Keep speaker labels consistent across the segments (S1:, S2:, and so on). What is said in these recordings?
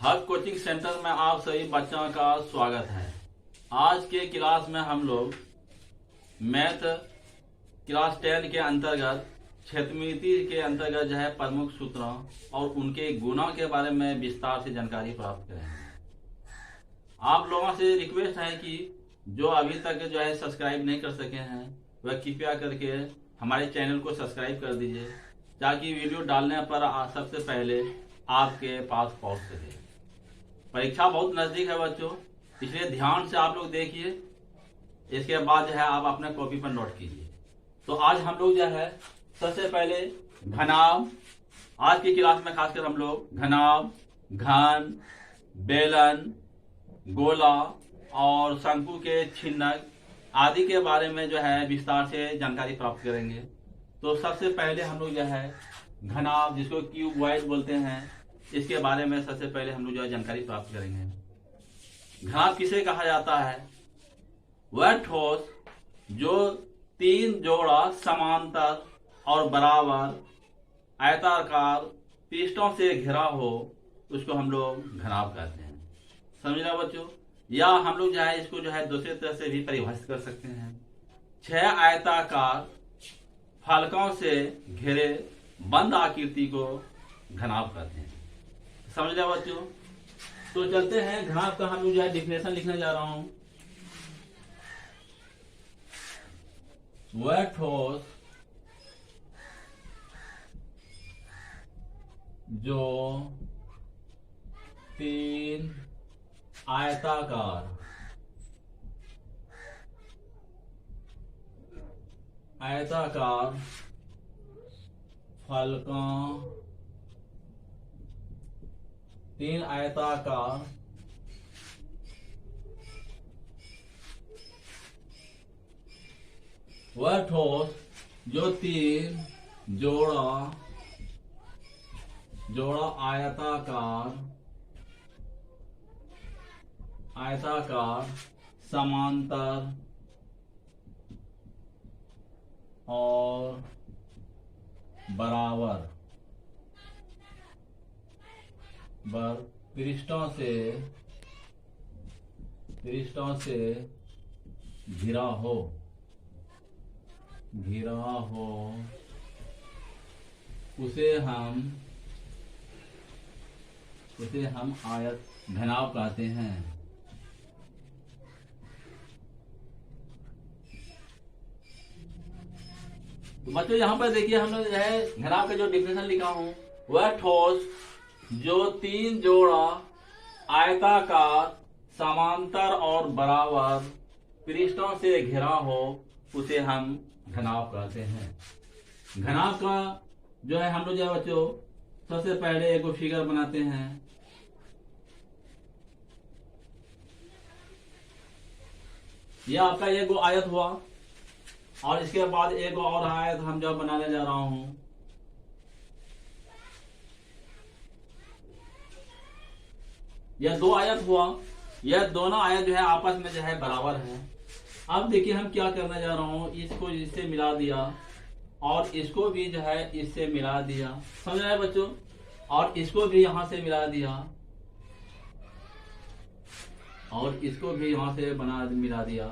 S1: हर coaching centre में आप सभी बच्चों का स्वागत है। आज के क्लास में हम लोग मैथ क्लास 10 के अंतर्गत क्षेत्रमिति के अंतर्गत जो है प्रमुख सूत्रों और उनके गुणों के बारे में विस्तार से जानकारी प्राप्त करेंगे। आप लोगों से रिक्वेस्ट है कि जो अभी तक जो है सब्सक्राइब नहीं कर सके हैं वह कृपया करके हमारे चैनल को सब्सक्राइब कर दीजिए ताकि वीडियो डालने पर सबसे पहले आपके पास पहुंच सके। परीक्षा बहुत नजदीक है बच्चों, इसलिए ध्यान से आप लोग देखिए। इसके बाद जो है आप अपने कॉपी पर नोट कीजिए। तो आज हम लोग जो है सबसे पहले घनाभ, आज की क्लास में खासकर हम लोग घनाभ, घन, बेलन, गोला और शंकु के छिन्नक आदि के बारे में जो है विस्तार से जानकारी प्राप्त करेंगे। तो सबसे पहले हम लोग जो है घनाभ, जिसको क्यूबॉइड बोलते हैं, इसके बारे में सबसे पहले हम लोग जो है जानकारी प्राप्त करेंगे। घनाभ किसे कहा जाता है? वह ठोस जो तीन जोड़ा समांतर और बराबर आयताकार पृष्ठों से घिरा हो उसको हम लोग घनाभ कहते हैं। समझना बच्चों? या हम लोग जो है इसको जो है दूसरे तरह से भी परिभाषित कर सकते हैं। 6 आयताकार फलकों से घिरे बंद आकृति को घनाभ कहते हैं। समझ गया बच्चों? तो चलते हैं घनाभ का हम लोग जो है डिफिनेशन लिखने जा रहा हूं। वह ठोस जो तीन आयताकार फलकों, तीन आयताकार वह ठोस जो तीन जोड़ा आयताकार समांतर और बराबर पृष्ठों से घिरा हो उसे हम आयत घनाभ कहते हैं। तो बच्चों यहाँ पर देखिए हमने जो है घनाभ का जो डिफिनेशन लिखा हूं, वह ठोस जो तीन जोड़ा आयताकार समांतर और बराबर पृष्ठों से घिरा हो उसे हम घनाभ कहते हैं। घनाभ का जो है हम लोग जो है बच्चों सबसे पहले एक फिगर बनाते हैं। यह आपका एक आयत हुआ और इसके बाद एक और आयत हम जो बनाने जा रहा हूं। यह 2 आयत हुआ। यह दोनों आयत जो है आपस में जो है बराबर है। अब देखिए हम क्या करने जा रहा हूं, इसको इससे मिला दिया और इसको भी जो है इससे मिला दिया। समझ रहे हैं बच्चों? और इसको भी यहां से मिला दिया और इसको भी यहां से मिला दिया।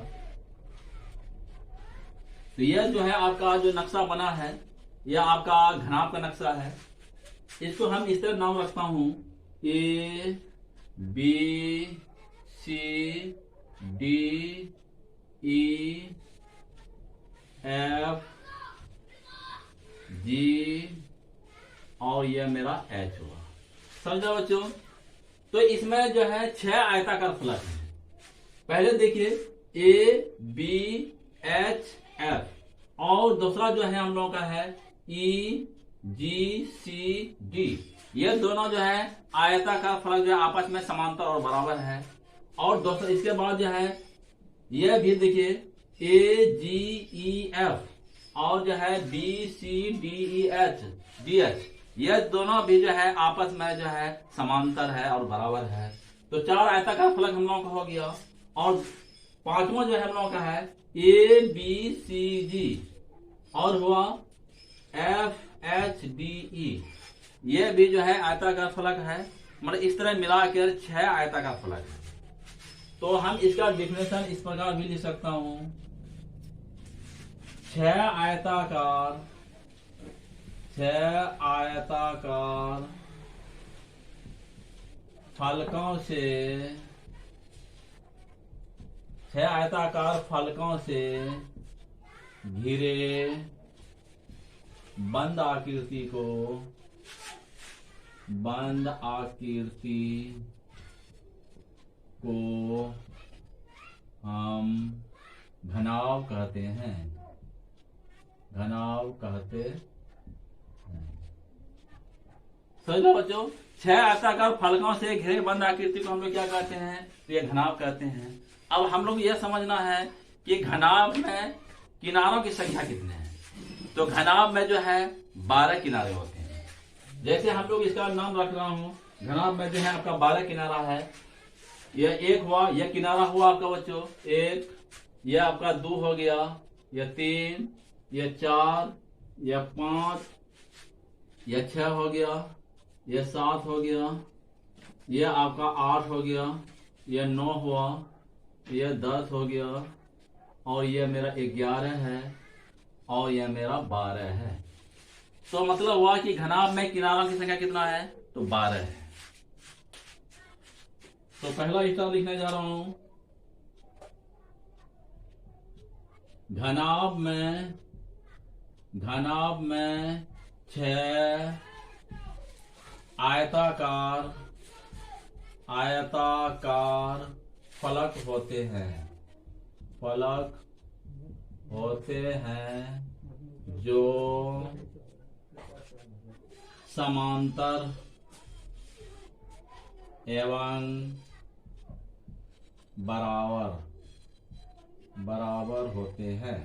S1: तो यह जो है आपका जो नक्शा बना है यह आपका घनाभ का नक्शा है। इसको हम इस तरह नाम रखता हूं A B C D E F G और यह मेरा H हुआ। समझा बच्चों? तो इसमें जो है 6 आयताकार फलक है। पहले देखिए A B H F और दूसरा जो है हम लोगों का है E G C D। ये दोनों जो है आयताकार फलक जो है आपस में समांतर और बराबर है। और दूसरा इसके बाद जो है यह भी देखिए A G E F और जो है B C D E H ये दोनों भी जो है आपस में जो है समांतर है और बराबर है। तो 4 आयताकार फलक हम लोगों का हो गया। और पांचवा जो है हम लोगों का है A B C G और हुआ F H D E। ये भी जो है आयताकार फलक है। मतलब इस तरह मिलाकर 6 आयताकार फलक है। तो हम इसका डिफिनेशन इस प्रकार भी लिख सकता हूं, 6 आयताकार फलकों से 6 आयताकार फलकों से घिरे बंद आकृति को हम घनाभ कहते हैं। समझ लो बच्चों, 6 आयताकार फलकों से घिरे बंद आकृति को हम लोग क्या कहते हैं? तो ये घनाभ कहते हैं। अब हम लोग यह समझना है कि घनाभ में किनारों की संख्या कितने हैं। तो घनाभ में जो है 12 किनारे होते हैं। जैसे हम लोग इसका नाम रख रहा हूं, घनाभ में जो है आपका 12 किनारा है। यह एक हुआ, यह किनारा हुआ आपका बच्चों 1, यह आपका 2 हो गया, यह 3, यह 4, यह 5, यह 6 हो गया, यह 7 हो गया, यह आपका 8 हो गया, यह 9 हुआ, यह 10 हो गया, और यह मेरा 11 है, और यह मेरा 12 है। तो मतलब हुआ कि घनाभ में किनारों की संख्या कितना है? तो 12 है। तो पहला स्टार लिखने जा रहा हूं, घनाभ में 6 आयताकार फलक होते हैं जो समांतर एवं बराबर होते हैं।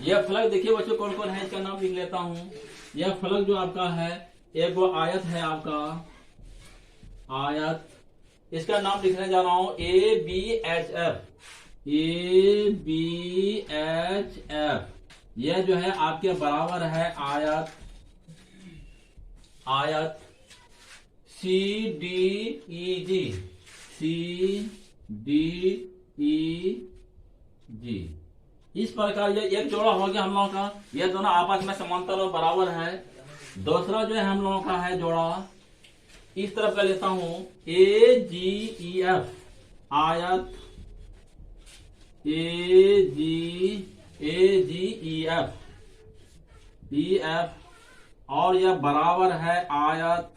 S1: यह फलक देखिए बच्चों कौन कौन है, इसका नाम लिख लेता हूं। यह फलक जो आपका है, एक वो आयत है आपका आयत, इसका नाम लिखने जा रहा हूं ABHF। यह जो है आपके बराबर है आयत CDEG। इस प्रकार ये एक जोड़ा हो गया हम लोगों का, ये दोनों आपस में समांतर और बराबर है। दूसरा जो है हम लोगों का है जोड़ा, इस तरफ का लेता हूं AGEF आयत AGEF, और यह बराबर है आयत,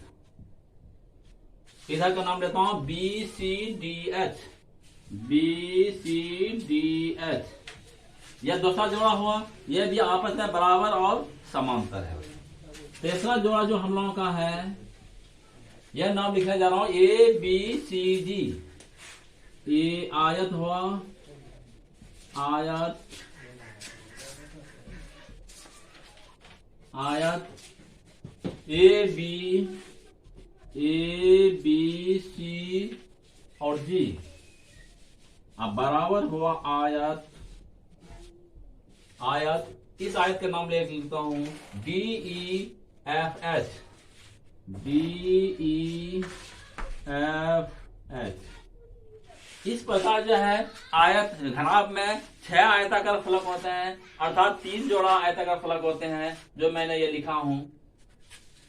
S1: इधर का नाम लेता हूं BCDH। यह दूसरा जोड़ा हुआ, यह भी आपस में बराबर और समांतर है। तीसरा जोड़ा जो हम लोगों का है, यह नाम लिखने जा रहा हूं ABCG। ये आयत हुआ, आयत ABC और G, अब बराबर हुआ आयत, इस आयत का नाम ले लिखता हूं DEFH। इस प्रकार जो है आयत घनाभ में 6 आयताकार फलक होते हैं, अर्थात 3 जोड़ा आयताकार फलक होते हैं, जो मैंने ये लिखा हूं।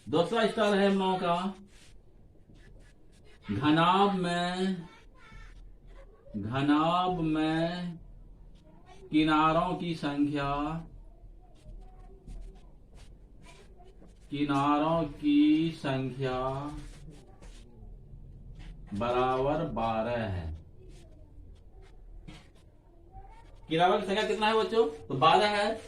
S1: दूसरा स्टार है हम लोगों का, घनाभ में किनारों की संख्या बराबर 12 है। किनारों की संख्या कितना है बच्चों? तो 12 है।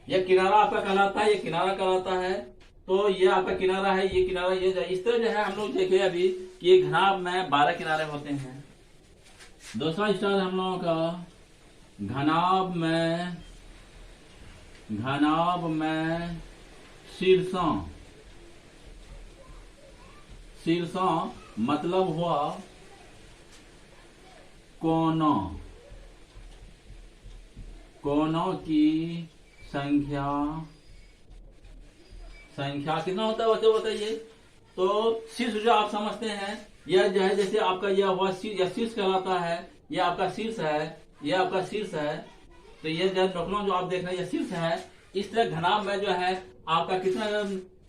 S1: यह किनारा आपका कहलाता है, यह किनारा कहलाता है। तो ये आपका किनारा है, ये किनारा, ये इस तरह जो है हम लोग देखे अभी कि ये घनाभ में 12 किनारे होते हैं। दूसरा स्टार हम लोगों का, घनाभ में शीर्षों मतलब हुआ कोनों की संख्या संख्या कितना होता है बच्चों बताइए। तो शीर्ष जो आप समझते हैं यह जो है जैसे आपका यह हुआ यह शीर्ष कहलाता है, यह आपका शीर्ष है, यह आपका शीर्ष है। तो ये जो नौकलों जो आप देख रहे हैं यह शीर्ष है। इस तरह घनाभ में जो है आपका कितना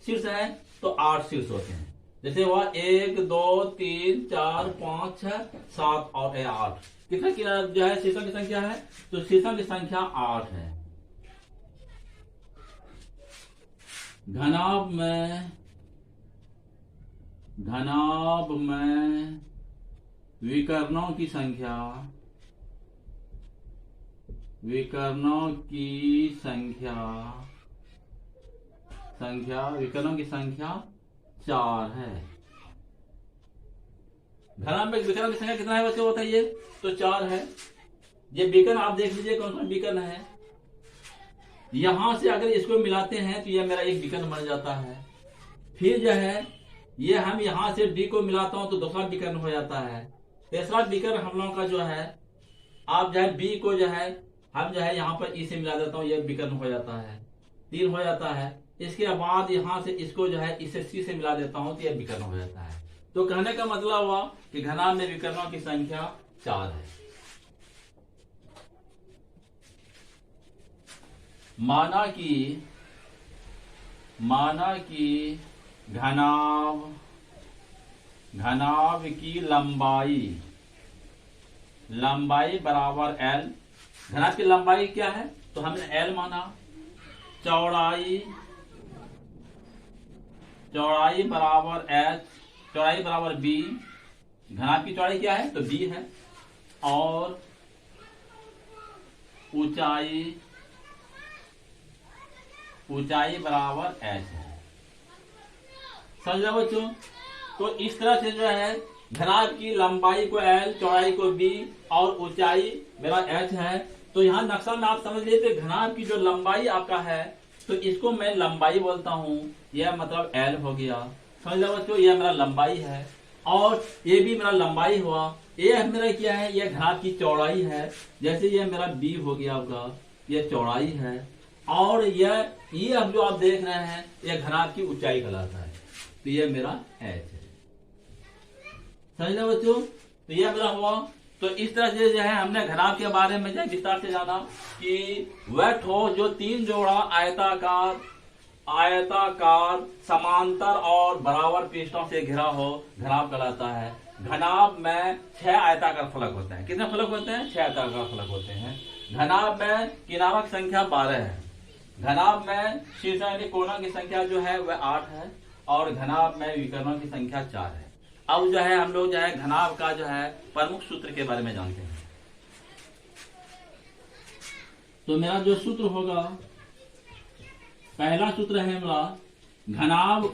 S1: शीर्ष है, तो 8 शीर्ष होते हैं। जैसे हुआ 1 2 3 4 5 6 7 और 8, कितना जो है शीर्षों की संख्या है, तो शीर्षों की संख्या 8 है। घनाभ में विकर्णों की संख्या विकर्णों की संख्या 4 है। घनाभ में विकर्ण की संख्या कितना है बच्चों बताइए, तो 4 है। ये विकर्ण आप देख लीजिए कौन सा विकर्ण है। यहां से अगर इसको मिलाते हैं तो यह मेरा एक विकर्ण बन जाता है। फिर जो है ये हम यहां से डी को मिलाता हूं तो दूसरा विकर्ण हो जाता है। तीसरा विकर्ण हम लोगों का जो है आप जो है बी को जो है हम जो है यहाँ पर ई से मिला देता हूँ, यह विकर्ण हो जाता है, 3 हो जाता है। इसके बाद यहां से इसको जो है इसे सी से मिला देता हूं तो यह विकर्ण हो जाता है। तो कहने का मतलब हुआ कि घनाभ में विकर्णों की संख्या 4 है। माना कि घनाभ की लंबाई बराबर एल। घनाभ की लंबाई क्या है, तो हमने एल माना। चौड़ाई बराबर एच, चौड़ाई बराबर बी। घनाभ की चौड़ाई क्या है, तो बी है। और ऊंचाई बराबर एच है। समझा बच्चों। तो इस तरह से जो है घनाभ की लंबाई को एल, चौड़ाई को बी और ऊंचाई मेरा एच है। तो यहाँ नक्शा में आप समझ लीजिए घनाभ की जो लंबाई आपका है तो इसको मैं लंबाई बोलता हूँ, यह मतलब एल हो गया। समझ बच्चों, यह मेरा लंबाई है। और ये भी मेरा लंबाई हुआ। ये मेरा क्या है, यह घनाभ की चौड़ाई है। जैसे यह मेरा बी हो गया आपका, यह चौड़ाई है। और ये अब जो आप देख रहे हैं यह घनाभ की ऊंचाई कहलाता है। तो यह मेरा एच है। समझना बच्चों, तो यह मेरा हुआ। तो इस तरह से जो है हमने घनाभ के बारे में जो विस्तार से जाना कि वह ठोस जो 3 जोड़ा आयताकार समांतर और बराबर पृष्ठों से घिरा हो घनाभ कहलाता है। घनाभ में 6 आयताकार फलक होते हैं। कितने फलक होते हैं, 6 आयताकार फलक होते हैं। घनाभ में किनारों की संख्या 12 है। घनाभ में शीर्ष यानी कोणों की संख्या जो है वह 8 है। और घनाभ में विकर्णों की संख्या 4 है। अब जो है हम लोग जो है घनाभ का जो है प्रमुख सूत्र के बारे में जानते हैं। तो मेरा जो सूत्र होगा, पहला सूत्र है मेरा घनाभ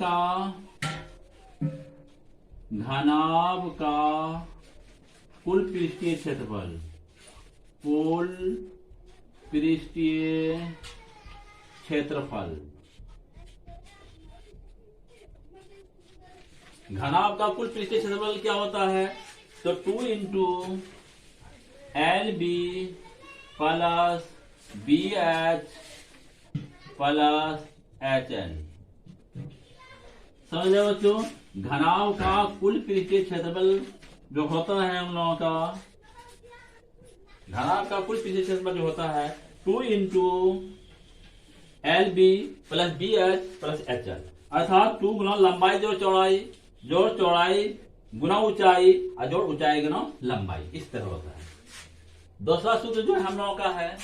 S1: का कुल पृष्ठीय क्षेत्रफल। घनाभ का कुल पृष्ठीय क्षेत्रफल क्या होता है, तो 2 into l b plus b h plus h l. समझ रहे बच्चों, घनाभ का कुल पृष्ठीय क्षेत्रफल जो होता है हम लोगों का, घनाभ का कुल पृष्ठीय क्षेत्रफल जो होता है 2 into l b plus b h plus h l, अर्थात 2 गुना लंबाई जोड़ चौड़ाई गुना ऊंचाई और जोड़ ऊंचाई गुना लंबाई, इस तरह होता है। दूसरा सूत्र जो हम लोगों का है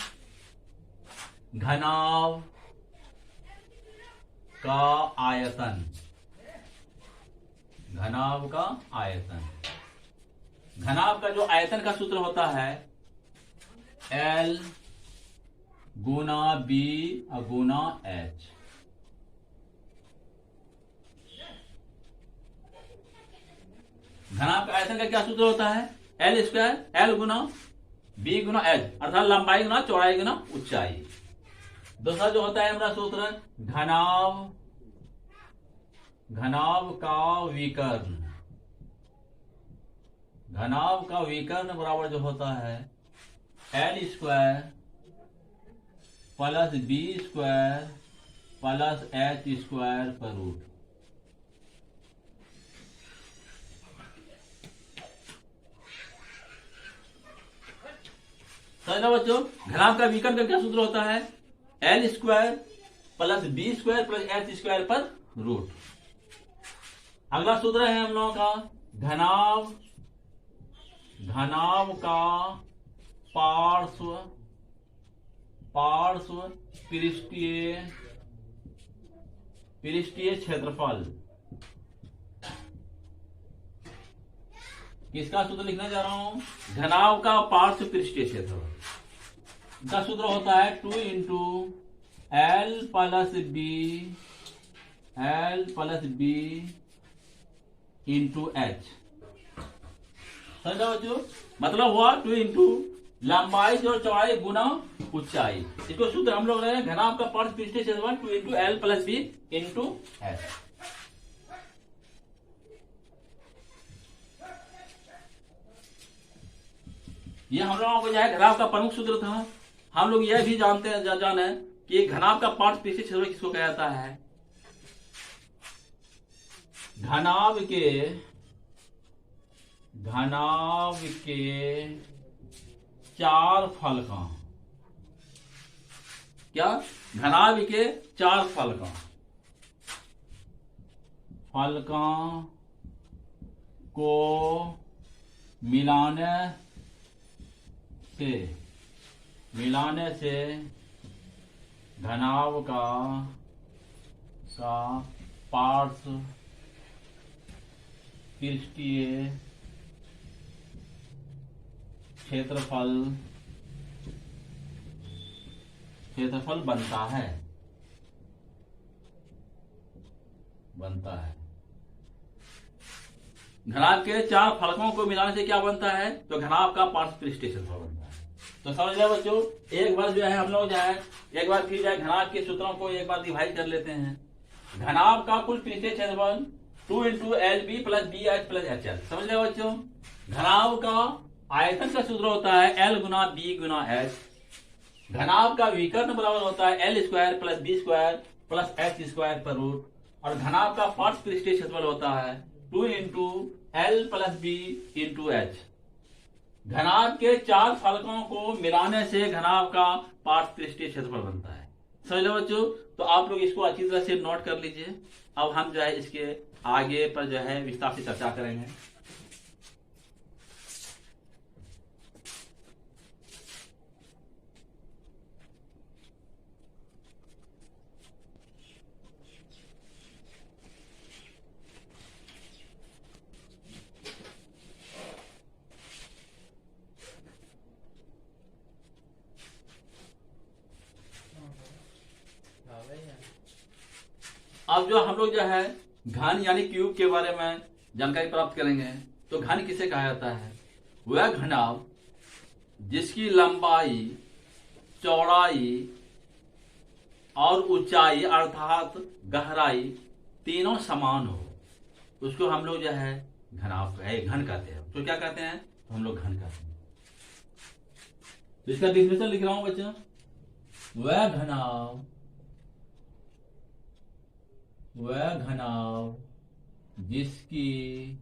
S1: घनाभ का आयतन। घनाभ का आयतन, घनाभ का जो आयतन का सूत्र होता है एल गुना बी गुना एच। घनाभ का आयतन का क्या सूत्र होता है, एल स्क्वायर एल गुना बी गुना एच, अर्थात लंबाई गुना चौड़ाई गुना ऊंचाई। दूसरा जो होता है हमारा सूत्र घनाभ का विकर्ण। घनाभ का विकर्ण बराबर जो होता है L square plus B square plus H square पर रूट। समझ लो बच्चों, घनाभ का विकर्ण का क्या सूत्र होता है? L square plus B square plus H square पर रूट। अगला सूत्र है हम लोगों का घनाभ, घनाभ का पार्श्व, पार्श्व पृष्ठीय, पृष्ठीय क्षेत्रफल। किसका सूत्र लिखने जा रहा हूं? घनाभ का पार्श्व पृष्ठीय क्षेत्रफल का सूत्र होता है 2 into L plus b, l plus B into h. समझा बच्चों? मतलब हुआ 2 इंटू लंबाई और चौड़ाई गुना ऊंचाई। इसको सूत्र हम लोग रहे हैं घनाभ का पार्श्व पृष्ठीय क्षेत्रफल 2 into L plus B into h. ये हम लोगों को जो है घनाभ का प्रमुख सूत्र था। हम लोग यह भी जानते हैं जाने कि घनाभ का पार्श्व पृष्ठीय क्षेत्रफल किसको कहा जाता है? घनाभ के, घनाभ के चार फलकों, क्या? घनाभ के चार फलकों, फलकों को मिलाने से घनाभ का पार्श्व पृष्ठीय क्षेत्रफल, क्षेत्रफल बनता है, बनता है। घनाभ के चार फलकों को मिलाने से क्या बनता है? तो घनाभ का पार्श्व पृष्ठीय क्षेत्रफल बनता है। तो समझ लिया बच्चों, एक बार जो है हम लोग जो है एक बार फिर जो है घनाभ के सूत्रों को एक बार डिवाइड कर लेते हैं। घनाभ का कुल पृष्ठीय क्षेत्रफल 2 into l b plus b h plus h l. समझ लिया बच्चों? घनाभ का आयतन का सूत्र होता है एल गुना बी गुना एच। घनाभ का विकर्ण बराबर होता है L square plus B square plus H square पर रूट। और घनाभ का पार्श्व पृष्ठीय क्षेत्रफल होता है 2 into L plus B into H. घनाभ के चार फलकों को मिलाने से घनाभ का पार्श्व पृष्ठीय क्षेत्रफल बनता है। समझ लो बच्चों? तो आप लोग इसको अच्छी तरह से नोट कर लीजिए। अब हम जो है इसके आगे पर जो है विस्तार से चर्चा करेंगे। अब जो हम लोग जो है घन यानी क्यूब के बारे में जानकारी प्राप्त करेंगे। तो घन किसे कहा जाता है? वह घनाभ जिसकी लंबाई, चौड़ाई और ऊंचाई अर्थात गहराई तीनों समान हो, उसको हम लोग जो है घनाभ घन कहते हैं। तो क्या कहते हैं? तो हम लोग घन कहते हैं। तो इसका डिफिनेशन लिख रहा हूं बच्चों। वह घनाभ, वह घनाभ जिसकी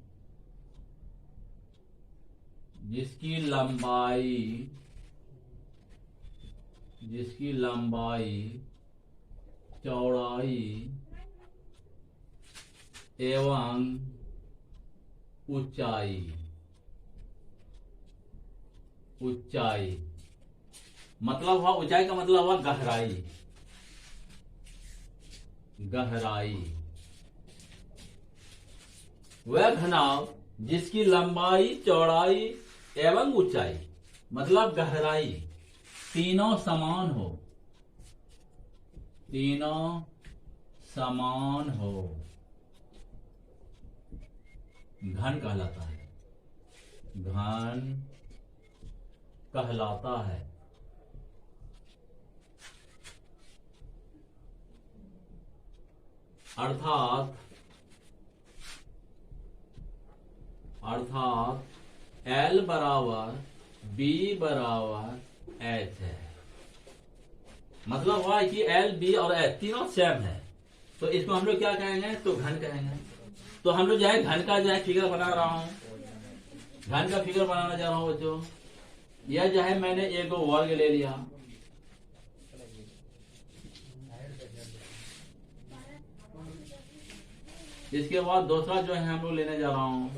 S1: लंबाई, चौड़ाई एवं ऊंचाई, मतलब हुआ ऊंचाई का मतलब हुआ गहराई, वह घनाभ जिसकी लंबाई, चौड़ाई एवं ऊंचाई मतलब गहराई तीनों समान हो, घन कहलाता है, घन कहलाता है। अर्थात L बराबर B बराबर H है। मतलब हुआ कि एल बी और एच तीनों सेम है, तो इसको हम लोग क्या कहेंगे, तो घन कहेंगे। तो हम लोग जो है घन का जो है फिगर बना रहा हूं, घन का फिगर बनाना जा रहा हूं बच्चों। यह जो है मैंने एक वर्ग ले लिया, इसके बाद दूसरा जो है हम लोग लेने जा रहा हूं,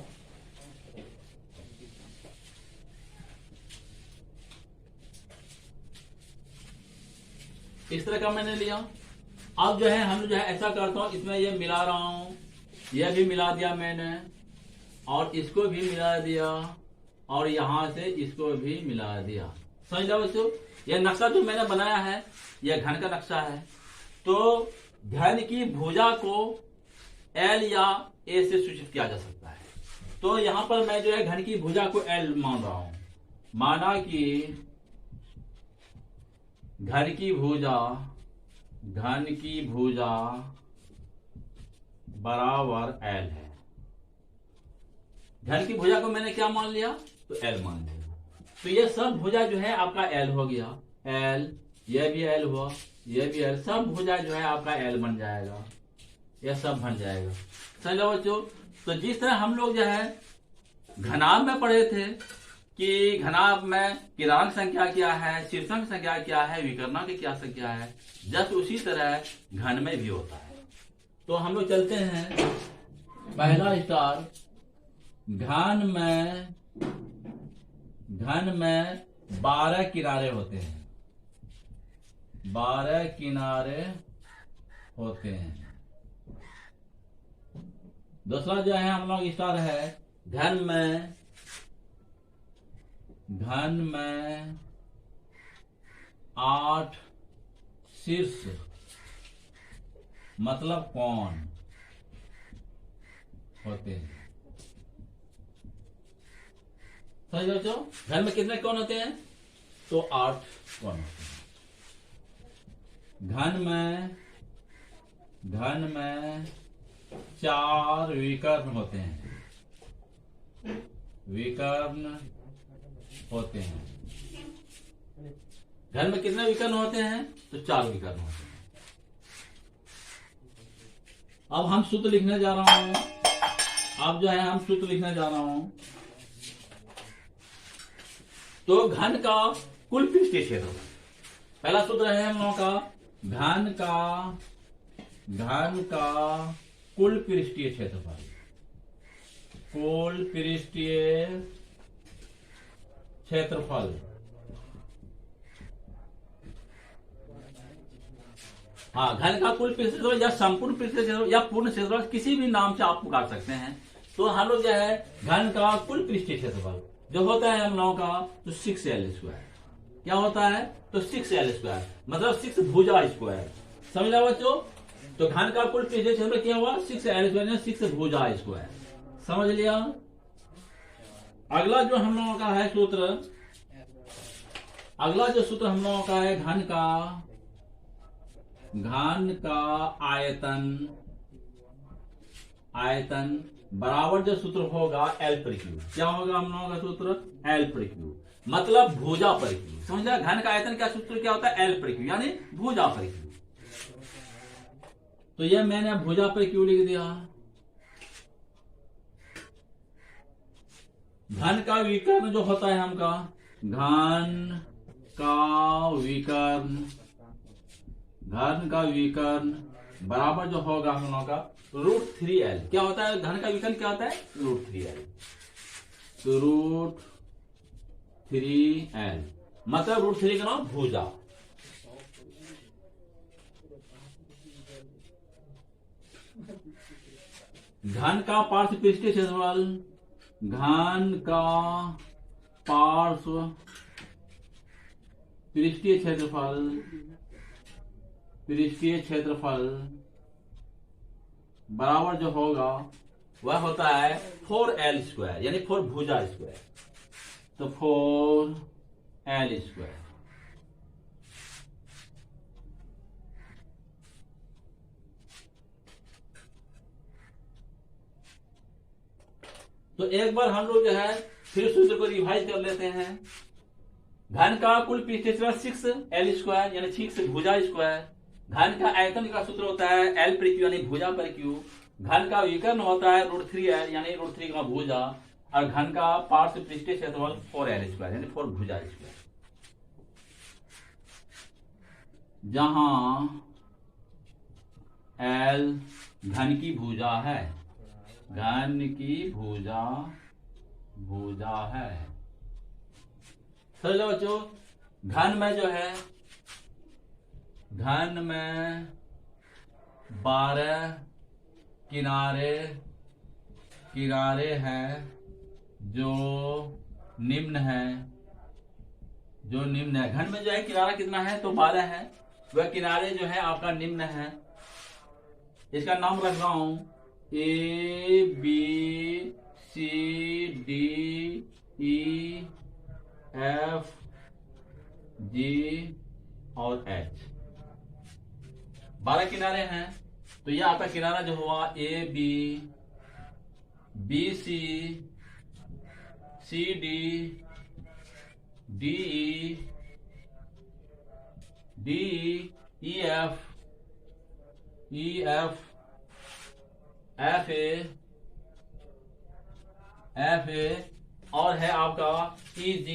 S1: इस तरह का मैंने लिया। अब जो है हम जो है ऐसा करता हूं, इसमें ये मिला रहा हूं, यह भी मिला दिया मैंने, और इसको भी मिला दिया, और यहां से इसको भी मिला दिया। समझ लो बच्चों, यह नक्शा जो मैंने बनाया है यह घन का नक्शा है। तो घन की भुजा को एल या ए से सूचित किया जा सकता है। तो यहां पर मैं जो है घन की भुजा को एल मान रहा हूं, माना कि घन की भुजा बराबर एल है। घन की भुजा को मैंने क्या मान लिया, तो एल मान लिया। तो ये सब भुजा जो है आपका एल हो गया, एल, यह भी एल हुआ, यह भी एल, सब भुजा जो है आपका एल बन जाएगा, यह सब बन जाएगा। समझो बच्चों, तो जिस तरह हम लोग जो है घनाभ में पढ़े थे कि घनाभ में किरांक संख्या क्या है, शीर्षांक संख्या क्या है, विकर्णक की क्या संख्या है, जस्ट उसी तरह घन में भी होता है। तो हम लोग चलते हैं, पहला स्टार, घन में 12 किनारे होते हैं, 12 किनारे होते हैं। दूसरा जो है हम लोग स्टार है, घन में 8 शीर्ष मतलब कोण होते हैं। समझ लो बच्चों, घन में कितने कोण होते हैं, तो 8 कोण होते हैं। घन में 4 विकर्ण होते हैं, विकर्ण होते हैं। घन में कितने विकर्ण होते हैं, तो 4 विकर्ण होते हैं। अब हम सूत्र लिखने जा रहा हूं, अब जो है हम सूत्र लिखने जा रहा हूं। तो घन का कुल पृष्ठीय क्षेत्रफल, पहला सूत्र है हम लोगों का, घन का कुल पृष्ठीय क्षेत्रफल, कुल पृष्ठीय क्षेत्रफल। हाँ, घन का कुल पृष्ठीय क्षेत्रफल या संपूर्ण पृष्ठीय क्षेत्रफल या पूर्ण क्षेत्रफल, किसी भी नाम से आप पुकार सकते हैं। तो हम लोग जो है घन का कुल पृष्ठीय क्षेत्रफल जो होता है हम लोगों का, तो 6l²। क्या होता है, तो 6l², मतलब 6 भुजा स्क्वायर। समझ लो बच्चों, तो घन का कुल पृष्ठीय क्षेत्रफल क्या हुआ, 6l², 6 भुजा स्क्वायर। समझ लिया। अगला जो हम लोगों का है सूत्र, अगला जो सूत्र हम लोगों का है, घन का आयतन बराबर जो सूत्र होगा L/Q। क्या होगा हम लोगों का सूत्र, L/Q, मतलब भुजा पर Q। समझ लिया, घन का आयतन क्या सूत्र क्या होता है, L/Q, यानी भुजा पर Q। तो यह मैंने भुजा पर Q लिख दिया। घन का विकर्ण जो होता है हमका, घन का विकर्ण बराबर जो होगा हम लोगों का √3l। क्या होता है घन का विकर्ण, क्या होता है, √3l। तो √3l मतलब √3 का नाम भुजा। घन का पार्श्व पृष्ठीय क्षेत्रफल, घन का पार्श्व पृष्ठीय क्षेत्रफल बराबर जो होगा वह होता है 4l², यानी 4 भुजा स्क्वायर। तो 4l²। तो एक बार हम लोग जो है फिर सूत्र को रिवाइज कर लेते हैं। घन का कुल पृष्ठ क्षेत्रफल 6l स्क्वायर यानी 6 भुजा स्क्वायर। घन का आयतन का सूत्र होता है L पर क्यू यानी भुजा पर क्यू। घन का विकर्ण होता है √3l यानी √3 का भुजा। और घन का पार्श्व पृष्ठीय क्षेत्रफल 4l स्क्वायर यानी 4 भुजा स्क्वायर। जहां L घन की भुजा है, घन की भुजा है। समझ लो बच्चों, घन में जो है, घन में 12 किनारे हैं जो निम्न है। घन में जो है किनारा कितना है तो 12 है। वह किनारे जो है आपका निम्न है। इसका नाम रख रहा हूं ABCDEFG और H। 12 किनारे हैं तो यह आपका किनारा जो हुआ ABCDEFGFA और है आपका AG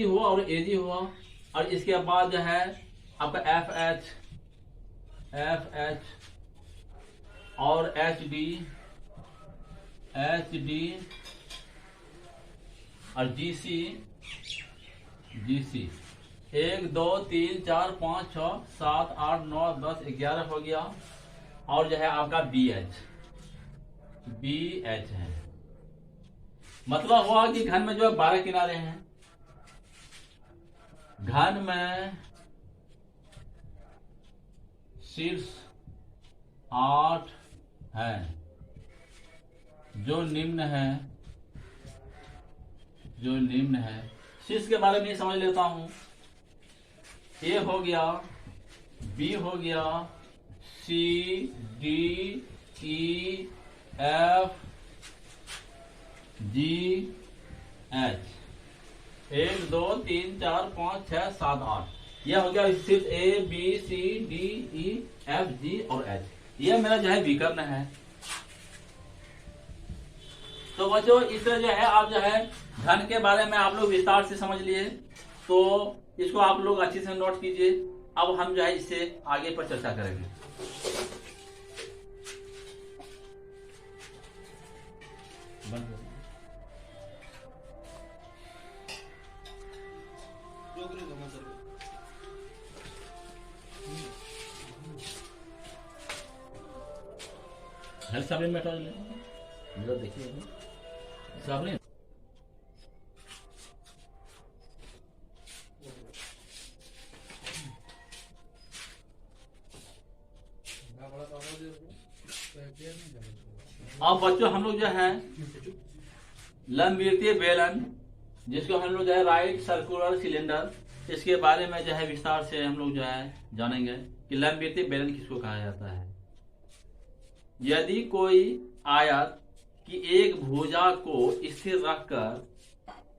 S1: हुआ और AG हुआ। और इसके बाद जो है आपका FH और HD और GC 1 2 3 4 5 6 7 8 9 10 11 हो गया। और जो है आपका BH है। मतलब हुआ कि घन में जो है 12 किनारे हैं। घन में शीर्ष 8 हैं जो निम्न है। शीर्ष के बारे में समझ लेता हूं। A हो गया, B हो गया, C D E F G H 1 2 3 4 5 6 7 8। यह हो गया शीर्ष A B C D E F G और H। यह मेरा जो है विकर्ण है। तो बच्चों इस तरह जो है आप जो है घन के बारे में आप लोग विस्तार से समझ लिए। तो इसको आप लोग अच्छे से नोट कीजिए। अब हम जो है इससे आगे पर चर्चा करेंगे। साबरीन में देखिए साबरीन अब बच्चों हम लोग जो है लंबवृत्तीय बेलन, जिसको हम लोग जो है राइट सर्कुलर सिलेंडर, इसके बारे में जो है विस्तार से हम लोग जो है जानेंगे कि लंबवृत्तीय बेलन किसको कहा जाता है। यदि कोई आयत की एक भुजा को स्थिर रखकर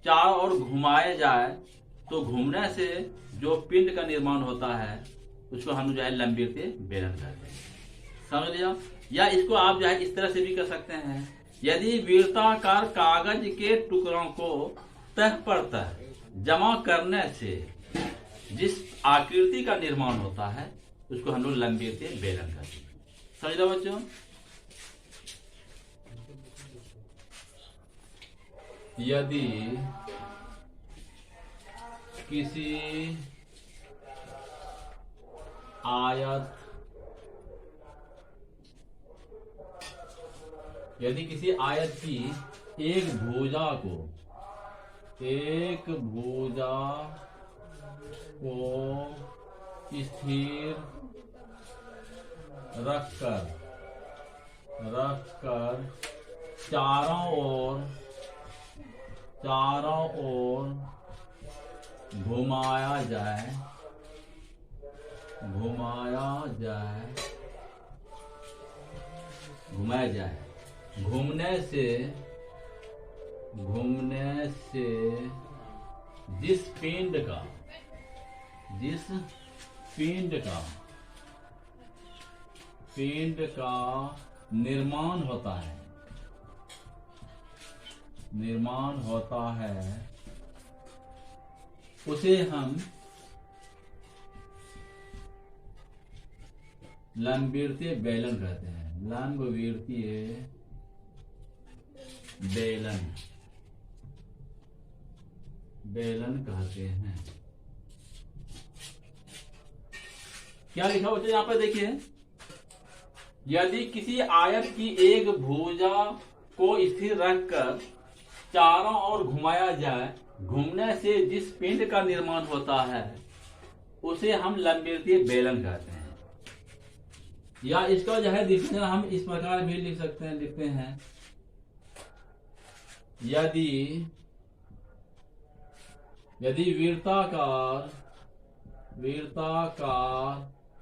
S1: चारों ओर घुमाए जाए तो घूमने से जो पिंड का निर्माण होता है उसको हम जो है लंबवृत्तीय बेलन कहते हैं। समझ लिया। या इसको आप जो है इस तरह से भी कर सकते हैं। यदि वृत्ताकार कागज के टुकड़ों को तह पर तह जमा करने से जिस आकृति का निर्माण होता है उसको हम लोग लंबवृत्तीय बेलन कहते हैं। समझ लो बच्चों। यदि किसी आयत की एक भुजा को स्थिर रखकर चारों ओर घुमाया जाए घुमाया जाए। घूमने से जिस पिंड का निर्माण होता है उसे हम लंबवृत्तीय बेलन कहते हैं। लंबवृत्तीय बेलन कहते हैं। क्या लिखा बच्चों यहाँ पर देखिए, यदि किसी आयत की एक भुजा को स्थिर रखकर चारों ओर घुमाया जाए, घूमने से जिस पिंड का निर्माण होता है उसे हम लंबवृत्तीय बेलन कहते हैं। या इसका जो है डिफिनेशन हम इस प्रकार भी लिखते हैं, यदि वृत्ताकार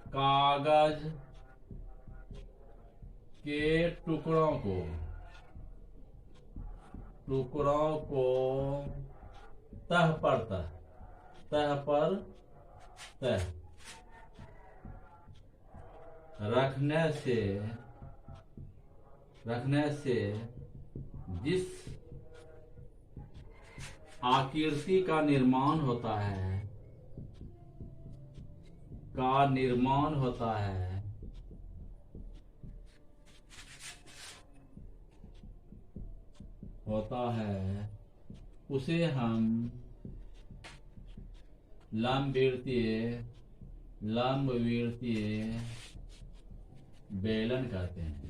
S1: कागज के टुकड़ों को तह पर तह रखने से जिस आकृति का निर्माण होता है उसे हम लंबवृत्तीय बेलन कहते हैं।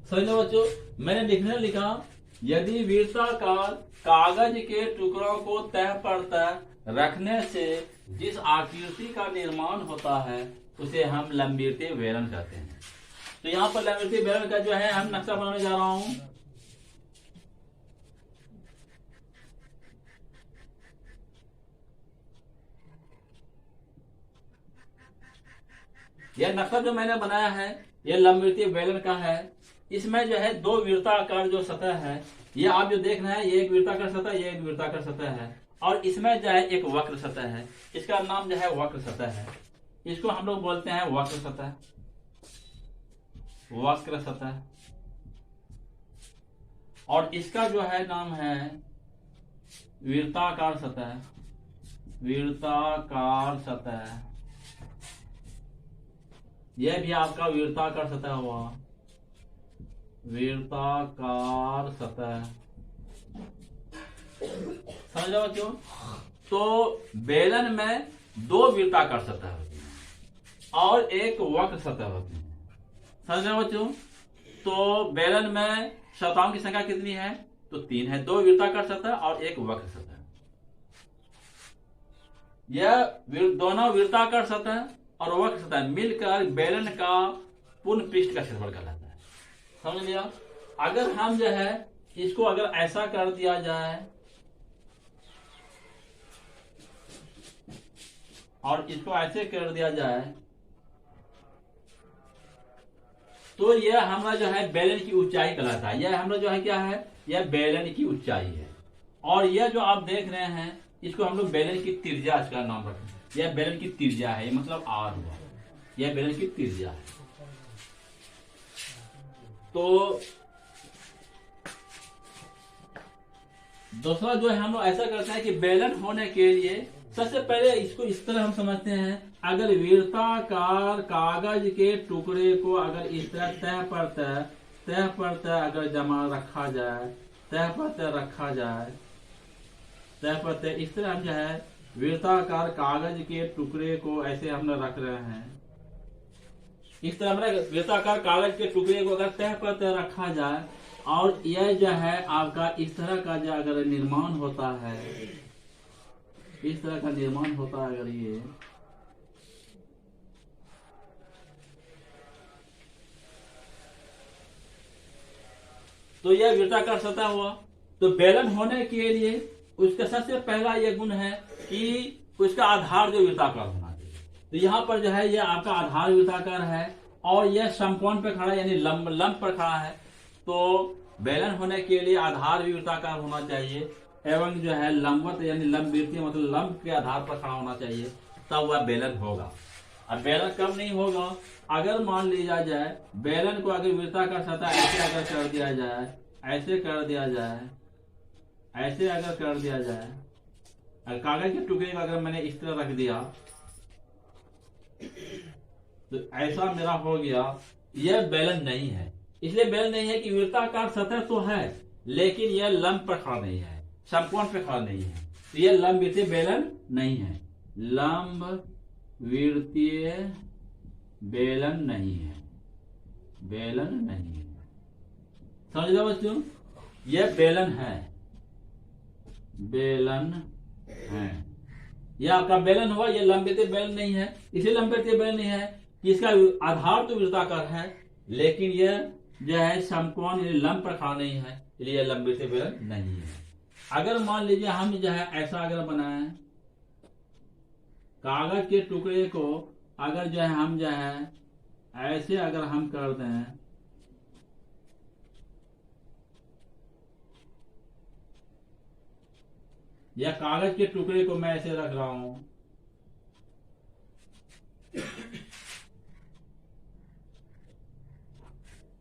S1: समझो बच्चों, मैंने लिखने लिखा, यदि वृत्ताकार कागज के टुकड़ों को तह पर तह रखने से जिस आकृति का निर्माण होता है उसे हम लंबवृत्तीय बेलन कहते हैं। तो यहाँ पर लंबवृत्तीय बेलन का जो है हम नक्शा बनाने जा रहा हूं। यह नक्शा जो मैंने बनाया है यह लंबवृत्तीय बेलन का है। इसमें जो है दो वृत्ताकार जो सतह है, ये आप जो देख रहे हैं ये एक वृत्ताकार सतह, ये एक वृत्ताकार सतह है, और इसमें जो है एक वक्र सतह है। इसका नाम जो है वक्र सतह है। इसको हम लोग बोलते हैं वक्र सतह। और इसका जो है नाम है वृत्ताकार सतह। यह भी आपका वृत्ताकार सतह हुआ, वृत्ताकार सतह। समझ लो क्यों? तो बेलन में दो वृत्ताकार सतह होती है और एक वक्र सतह होती है। समझ लो बच्चों? तो बेलन में सतहों की संख्या कितनी है? तो 3 है, 2 वृत्ताकार सतह और एक वक्र सतह। यह दोनों वृत्ताकार सतह और वक्र सतह मिलकर बेलन का पूर्ण पृष्ठ का क्षेत्रफल कहलाता है। समझ लिया? अगर हम जो है इसको अगर ऐसा कर दिया जाए और इसको ऐसे कर दिया जाए तो यह हमारा जो है बेलन की ऊंचाई कहलाता है। यह हमारा जो है क्या है? यह बेलन की ऊंचाई है। और यह जो आप देख रहे हैं इसको हम लोग बेलन की त्रिज्या इसका नाम रखते हैं। यह बेलन की त्रिज्या है, मतलब आर हुआ। यह बेलन की त्रिज्या है। तो दूसरा जो है हम लोग ऐसा करते हैं कि बेलन होने के लिए सबसे पहले इसको इस तरह हम समझते हैं, अगर वृत्ताकार कागज के टुकड़े को अगर इस तरह तह पर तह अगर जमा रखा जाए, तह पर तह इस तरह हम जो है वृत्ताकार कागज के टुकड़े को ऐसे हम रख रहे हैं। इस तरह हमारे वृत्ताकार कागज के टुकड़े को अगर तह पर तह रखा जाए और यह जो है आपका इस तरह का जो अगर निर्माण होता है, इस तरह का निर्माण होता है अगर ये, तो यह वृत्ताकार सतह हुआ। तो बेलन होने के लिए उसका सबसे पहला यह गुण है कि उसका आधार जो वृत्ताकार होना चाहिए। तो यहाँ पर जो है ये आपका आधार वृत्ताकार है और यह समकोण पे खड़ा यानी लंब पर खड़ा है। तो बेलन होने के लिए आधार भी वृत्ताकार होना चाहिए एवं जो है लंबवत यानी लंबवृत्तीय मतलब लंब के आधार पर खड़ा होना चाहिए, तब वह बेलन होगा। अब बेलन कब नहीं होगा, अगर मान लिया जाए बेलन को अगर वृत्ताकार सतह ऐसे अगर कर दिया जाए, ऐसे कर दिया जाए, ऐसे अगर कर दिया जाए, अगर कागज के टुकड़े को अगर मैंने इस तरह रख दिया तो ऐसा मेरा हो गया, यह बेलन नहीं है। इसलिए बेलन नहीं है कि वृत्ताकार सतह तो है लेकिन यह लंब पर खड़ा नहीं है, समकोण पर खड़ा नहीं है, तो यह लंब वृत्तीय बेलन नहीं है, लंब वृत्तीय बेलन नहीं है, बेलन नहीं है। समझ लो बच्चों, यह बेलन है, बेलन है, यह आपका बेलन हुआ, यह लंब वृत्तीय बेलन नहीं है। इसलिए लंब वृत्तीय बेलन नहीं है कि इसका आधार तो वृत्ताकार है लेकिन यह जो है समकोण यानी लंब पर खड़ा नहीं है, इसलिए लंब वृत्तीय बेलन नहीं है। अगर मान लीजिए हम जो है ऐसा अगर बनाए, कागज के टुकड़े को अगर जो है हम जो है ऐसे अगर हम कर दें, या कागज के टुकड़े को मैं ऐसे रख रहा हूं,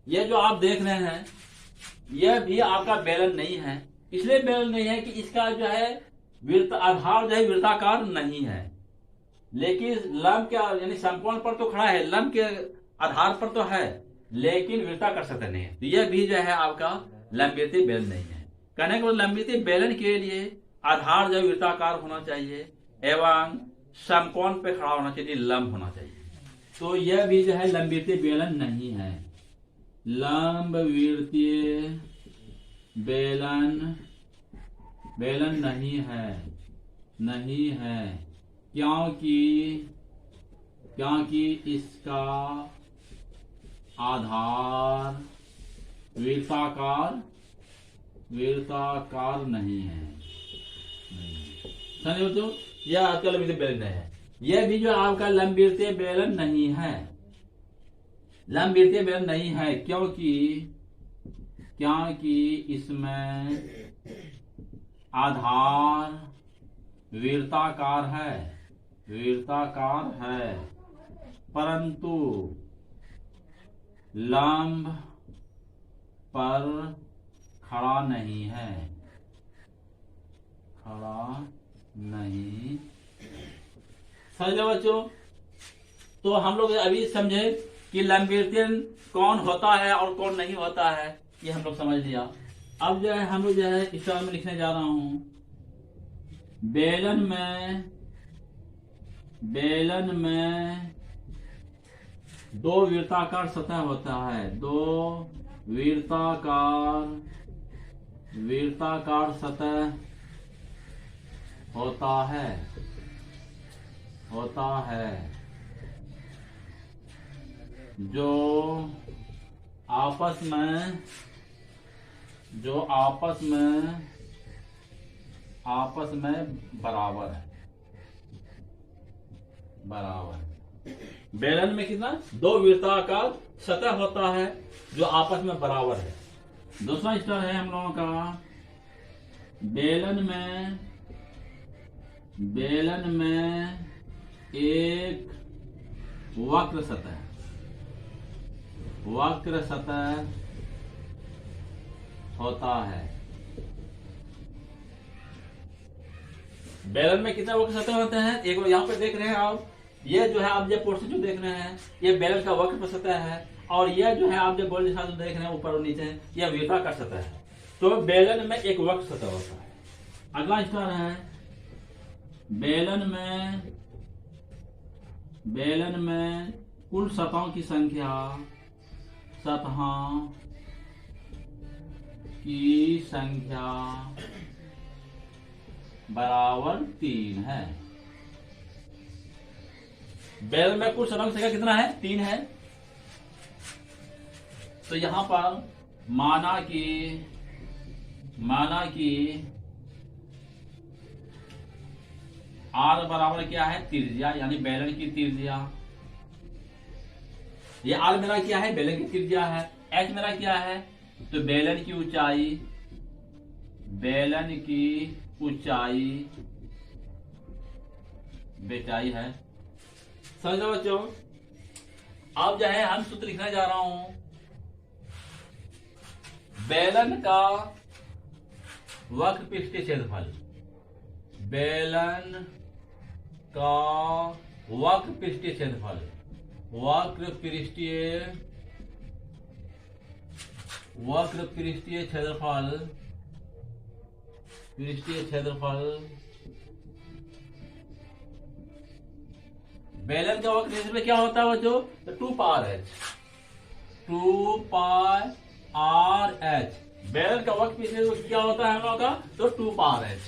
S1: यह जो आप देख रहे हैं यह भी आपका बेलन नहीं है। इसलिए बेलन नहीं है कि इसका जो है आधार जो है वृत्ताकार नहीं है, लेकिन लंब के यानी समकोण पर तो खड़ा है, लंब के आधार पर तो है लेकिन वृत्ताकार सतह नहीं है, तो यह भी जो है आपका लंबवृत्तीय बेलन नहीं है। कहने के बाद लंबवृत्तीय बेलन के लिए आधार जो वृत्ताकार होना चाहिए एवं समकोण पे खड़ा होना चाहिए, लंब होना चाहिए। तो यह भी जो है लंबवृत्तीय बेलन नहीं है, लंबवृत्तीय बेलन बेलन नहीं है, नहीं है, क्योंकि इसका आधार वृत्ताकार नहीं है। समझे बच्चों, यह आपका लंबवृत्तीय बेलन है। यह भी जो आपका लंबवृत्तीय बेलन नहीं है, लंबवृत्तीय बेलन नहीं है क्योंकि इसमें आधार वृत्ताकार है परंतु लंब पर खड़ा नहीं है, खड़ा नहीं। समझे बच्चों, तो हम लोग अभी समझे कि लंबवृत्तीय कौन होता है और कौन नहीं होता है, ये हम लोग समझ लिया। अब जो है हम लोग जो है इस तरह में लिखने जा रहा हूं, बेलन में दो वृत्ताकार सतह होता है, दो वृत्ताकार सतह होता है जो आपस में बराबर है। बेलन में कितना, दो वृत्ताकार सतह होता है जो आपस में बराबर है। दूसरा स्तर है हम लोगों का, बेलन में एक वक्र सतह होता है। बेलन में कितने वक्र सतह होते हैं, एक बार यहाँ पे देख रहे हैं आप, ये जो है आप जो पोर्शन जो देख रहे हैं ये बेलन का वक्र सतह है और यह जो है आप जो बॉल जैसा जो देख रहे हैं ऊपर और नीचे यह वृत्ताकार सतह है। तो बेलन में एक वक्र सतह होता है। अगला स्तर है, बेलन में कुल सतहों की संख्या बराबर 3 है। बेलन में कुल सतहों की संख्या कितना है, 3 है। तो यहां पर माना कि आर बराबर क्या है, त्रिज्या, यानी बेलन की त्रिज्या। ये आर मेरा क्या है, बेलन की त्रिज्या है। एच मेरा क्या है, तो बेलन की ऊंचाई, बेलन की ऊंचाई बेचाई है। समझ लो बच्चों। अब जो है हम सूत्र लिखने जा रहा हूं। बेलन का वक्र पृष्ठीय क्षेत्रफल, बेलन का वक्र पृष्ठीय क्षेत्रफल, वक्र पृष्ठीय क्षेत्रफल, पृष्ठीय क्षेत्रफल, बेलन का वक्र क्षेत्रफल क्या होता है बच्चों, तो 2 पार एच, 2 पार आर एच। बेलन का वक्र पृष्ठीय क्षेत्रफल क्या होता है हम लोगों का, तो 2 पार एच।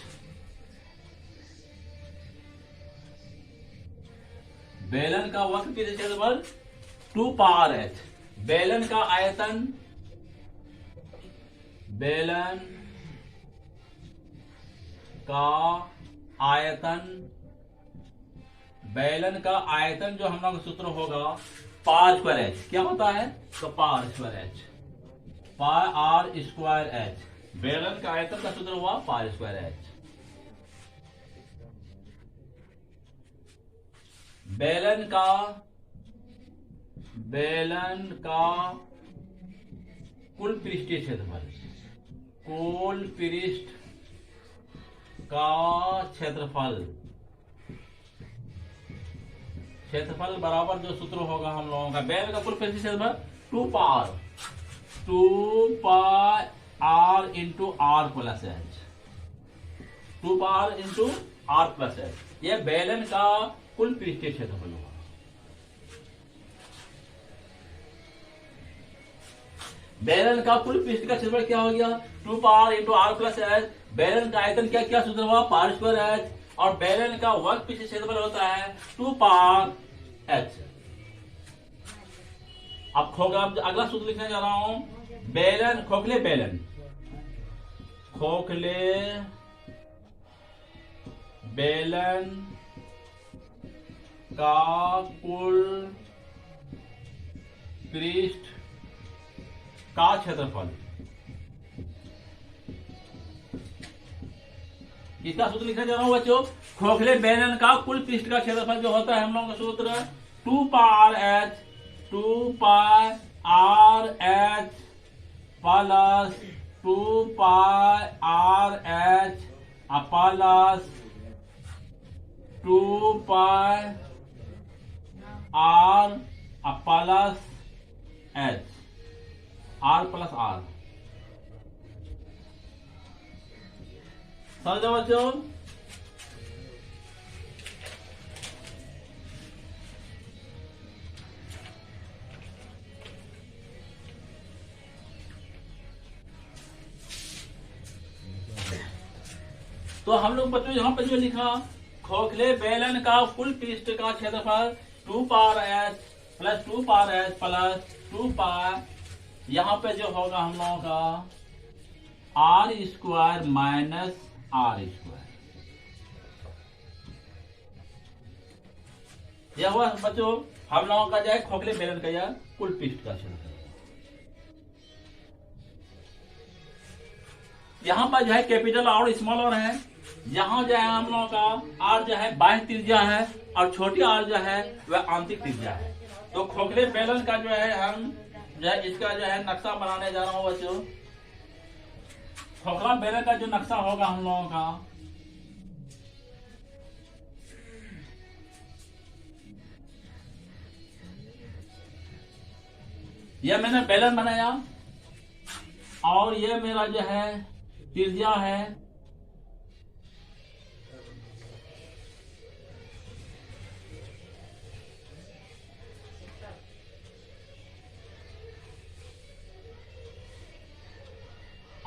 S1: बेलन का वक्र पृष्ठीय क्षेत्रफल 2 पार एच। बेलन का आयतन, बेलन का आयतन, बेलन का आयतन जो हम लोग का सूत्र होगा पार स्क्वायर एच। क्या होता है, तो पार स्क्वायर एच, पार आर स्क्वायर एच। बेलन का आयतन का सूत्र हुआ पार स्क्वायर एच। बेलन का कुल पृष्ठीय क्षेत्रफल, कुल पृष्ठ का क्षेत्रफल, क्षेत्रफल बराबर जो सूत्र होगा हम लोगों का, बेलन का कुल पृष्ठीय क्षेत्रफल 2 पार R into are plus H, 2 par into are plus H. यह बेलन का कुल पृष्ठीय क्षेत्रफल होगा। बेलन का कुल पृष्ठ का क्षेत्रफल क्या हो गया, 2 पार इंटू आर प्लस एच। बेलन का आयतन क्या क्या सूत्र हुआ, पार स्क्वायर एच। और बेलन का वक्र पृष्ठीय क्षेत्रफल होता है 2 पार एच। अब खोखला, अगला सूत्र लिखने जा रहा हूं। बेलन, खोखले बेलन, खोखले बेलन का कुल पृष्ठ का क्षेत्रफल, किसका सूत्र लिखने जा रहा हूं बच्चों, खोखले बेलन का कुल पृष्ठ का क्षेत्रफल जो होता है हम लोगों का सूत्र 2 पार एच, 2 पार आर एच प्लस 2 पार आर एच प्लस 2 पार R plus H, R plus R. समझो बच्चों। तो हम लोग बच्चों यहां पर जो लिखा, खोखले बेलन का कुल पृष्ठ का क्षेत्रफल 2 पार एच प्लस 2 पार एच प्लस 2 पार, यहां पे जो होगा हम लोगों का r square minus are square. यह हुआ बच्चों हम लोगों का जो है खोखले बेलन का यह कुल पृष्ठ का क्षेत्रफल। यहां पर जो है कैपिटल और स्मॉल और है। यहां जो है हम लोगों का आर जो है बाह्य त्रिज्या है और छोटी आर जो है वह आंतरिक त्रिज्या है। तो खोखले बेलन का जो है हम जो है इसका जो है नक्शा बनाने जा रहा हूं बच्चों। खोखला बेलन का जो नक्शा होगा हम लोगों का, यह मैंने बेलन बनाया और यह मेरा जो है त्रिज्या है।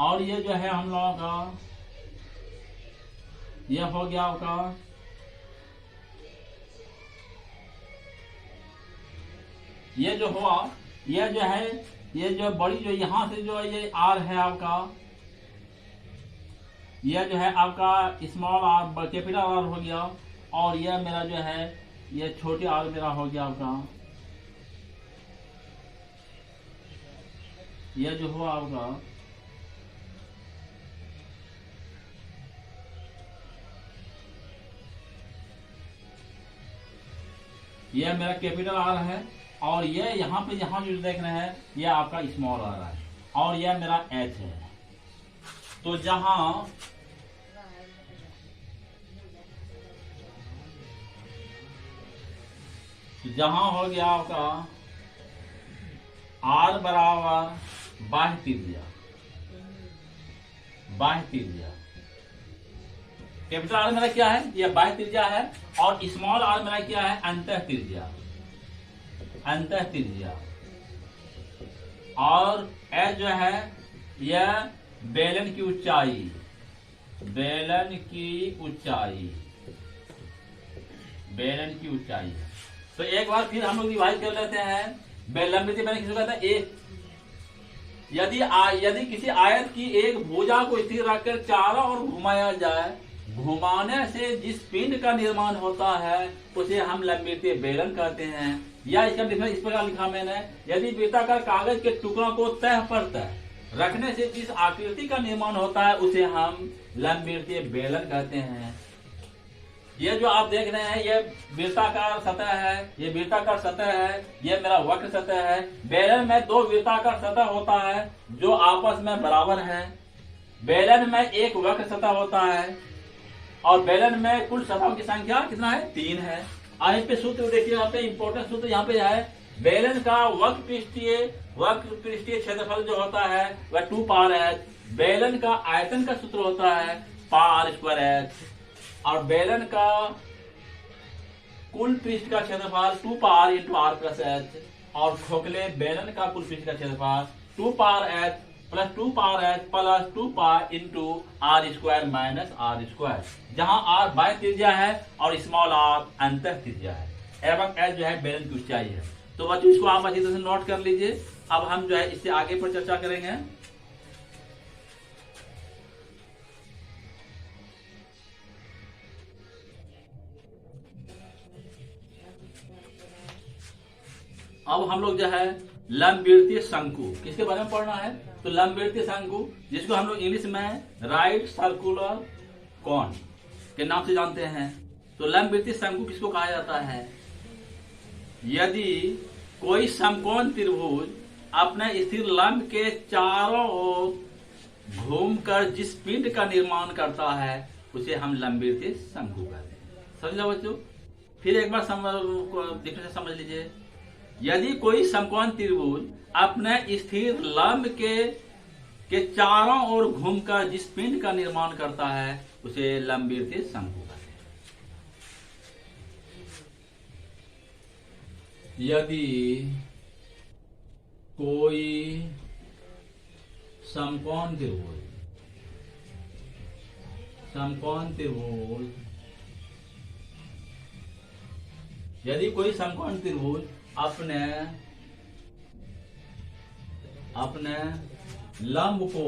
S1: और ये जो है हम लोगों का यह हो गया आपका ये जो हुआ, यह जो है ये जो बड़ी जो यहां से जो ये आर है आपका, यह जो है आपका स्मॉल आर कैपिटल आर हो गया। और यह मेरा जो है यह छोटे आर मेरा हो गया आपका, यह जो हुआ आपका यह मेरा कैपिटल आर है, और यह यहाँ पे यहाँ जो देख रहे हैं यह आपका स्मॉल आर है, और यह मेरा एच है। तो जहां हो गया आपका आर बराबर बाह्य त्रिज्या, कैपिटल आर मेरा क्या है, यह बाह्य त्रिज्या है, और स्मॉल आर मेरा क्या है, अंतः त्रिज्या, और एच जो है यह बेलन की ऊंचाई, है। तो एक बार फिर हम लोग डिवाइड कर लेते हैं। लंबी मैंने किसी को कहता है एक, यदि किसी आयत की एक भुजा को स्थिर रखकर चारों ओर घुमाया जाए, घुमाने से जिस पिंड का निर्माण होता है उसे हम लंबवृत्तीय बेलन कहते हैं। या इसका डिफरेंस इस प्रकार लिखा मैंने, यदि वृत्ताकार कागज के टुकड़ों को तह पर तह रखने से जिस आकृति का निर्माण होता है उसे हम लंबवृत्तीय बेलन कहते हैं। ये जो आप देख रहे हैं यह वृत्ताकार सतह है, यह मेरा वक्र सतह है। बेलन में दो वृत्ताकार सतह होता है जो आपस में बराबर है। बेलन में एक वक्र सतह होता है, और बेलन में कुल सतहों की संख्या कितना है, 3 है। आज पे सूत्र देखिए, यहाँ पे इंपॉर्टेंट सूत्र यहाँ पे है, बेलन का वक्र पृष्ठीय क्षेत्रफल जो होता है वह 2 पार एच। बेलन का आयतन का सूत्र होता है पार स्क्वायर एच, और बेलन का कुल पृष्ठ का क्षेत्रफल 2 पार इंटू आर प्लस एच, और खोखले बेलन का कुल पृष्ठ का क्षेत्रफल 2 पार H plus 2 par H plus 2 par into R square minus are square, जहां आर बाह्य त्रिज्या है और स्मॉल आर अंतः त्रिज्या है, एवं एच जो है बेलन की ऊंचाई है। तो बच्चों इसको आप अच्छी तरह से नोट कर लीजिए। अब हम जो है इससे आगे पर चर्चा करेंगे। अब हम लोग जो है लंबवृत्तीय शंकु किसके बारे में पढ़ना है, तो लंबवृत्तीय शंकु जिसको हम लोग इंग्लिश में राइट सर्कुलर कॉन के नाम से जानते हैं। तो लंबवृत्तीय शंकु किसको कहा जाता है, यदि कोई समकोण त्रिभुज अपने स्थिर लंब के चारों ओर घूमकर जिस पिंड का निर्माण करता है उसे हम लंबवृत्तीय शंकु कहते हैं। समझ बच्चों, फिर एक बार डिफरेंस समझ लीजिए। यदि कोई समकोण त्रिभुज अपने स्थिर लंब के चारों ओर घूमकर जिस पिंड का निर्माण करता है उसे लंबवृत्तीय शंकु कहते हैं। यदि कोई समकोण त्रिभुज अपने लंब को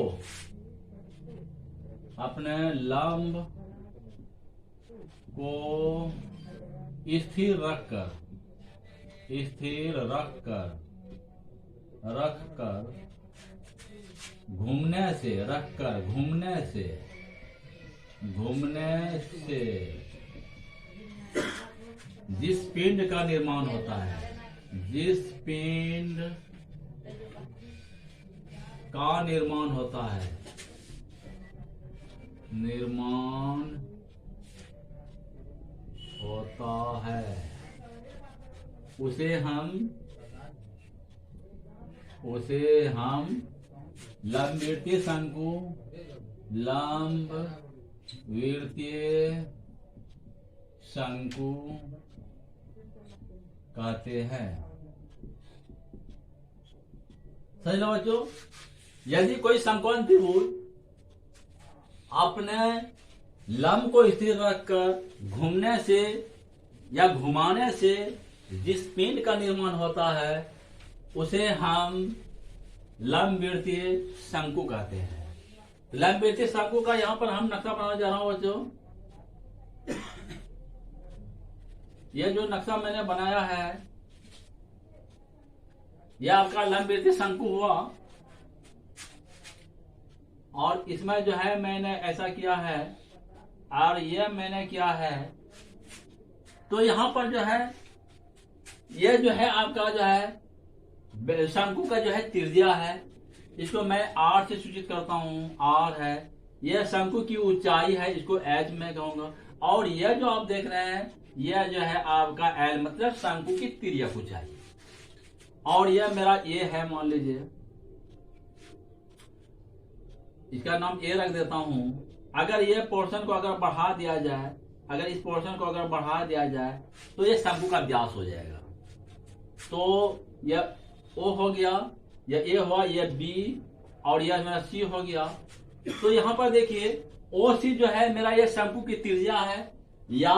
S1: स्थिर रखकर घूमने से जिस पिंड का निर्माण होता है, उसे हम लंबवृत्तीय शंकु कहते हैं। समझ लो बच्चों, यदि कोई समकोण त्रिभुज अपने लंब को स्थिर रखकर घूमने से या घुमाने से जिस पिंड का निर्माण होता है उसे हम लंबवृत्तीय शंकु कहते हैं। लंबवृत्तीय शंकु का यहां पर हम नक्शा बनाने जा रहा हूं बच्चों। ये जो नक्शा मैंने बनाया है यह आपका लंबवृत्तीय शंकु हुआ, और इसमें जो है मैंने ऐसा किया है और ये मैंने किया है। तो यहां पर जो है ये जो है आपका जो है शंकु का जो है त्रिज्या है, इसको मैं आर से सूचित करता हूं, आर है। यह शंकु की ऊंचाई है, इसको एच में कहूंगा। और यह जो आप देख रहे हैं यह जो है आपका एल, मतलब शंकु की तिर्यक ऊंचाई। और यह मेरा ए है, मान लीजिए इसका नाम ए रख देता हूं। अगर ये पोर्शन को अगर बढ़ा दिया जाए, अगर इस पोर्शन को अगर बढ़ा दिया जाए तो ये शंकु का व्यास हो जाएगा। तो यह ओ हो गया, यह ए हुआ, यह बी, और यह मेरा सी हो गया। तो यहां पर देखिए ओ सी जो है मेरा ये शंकु की त्रिज्या है, या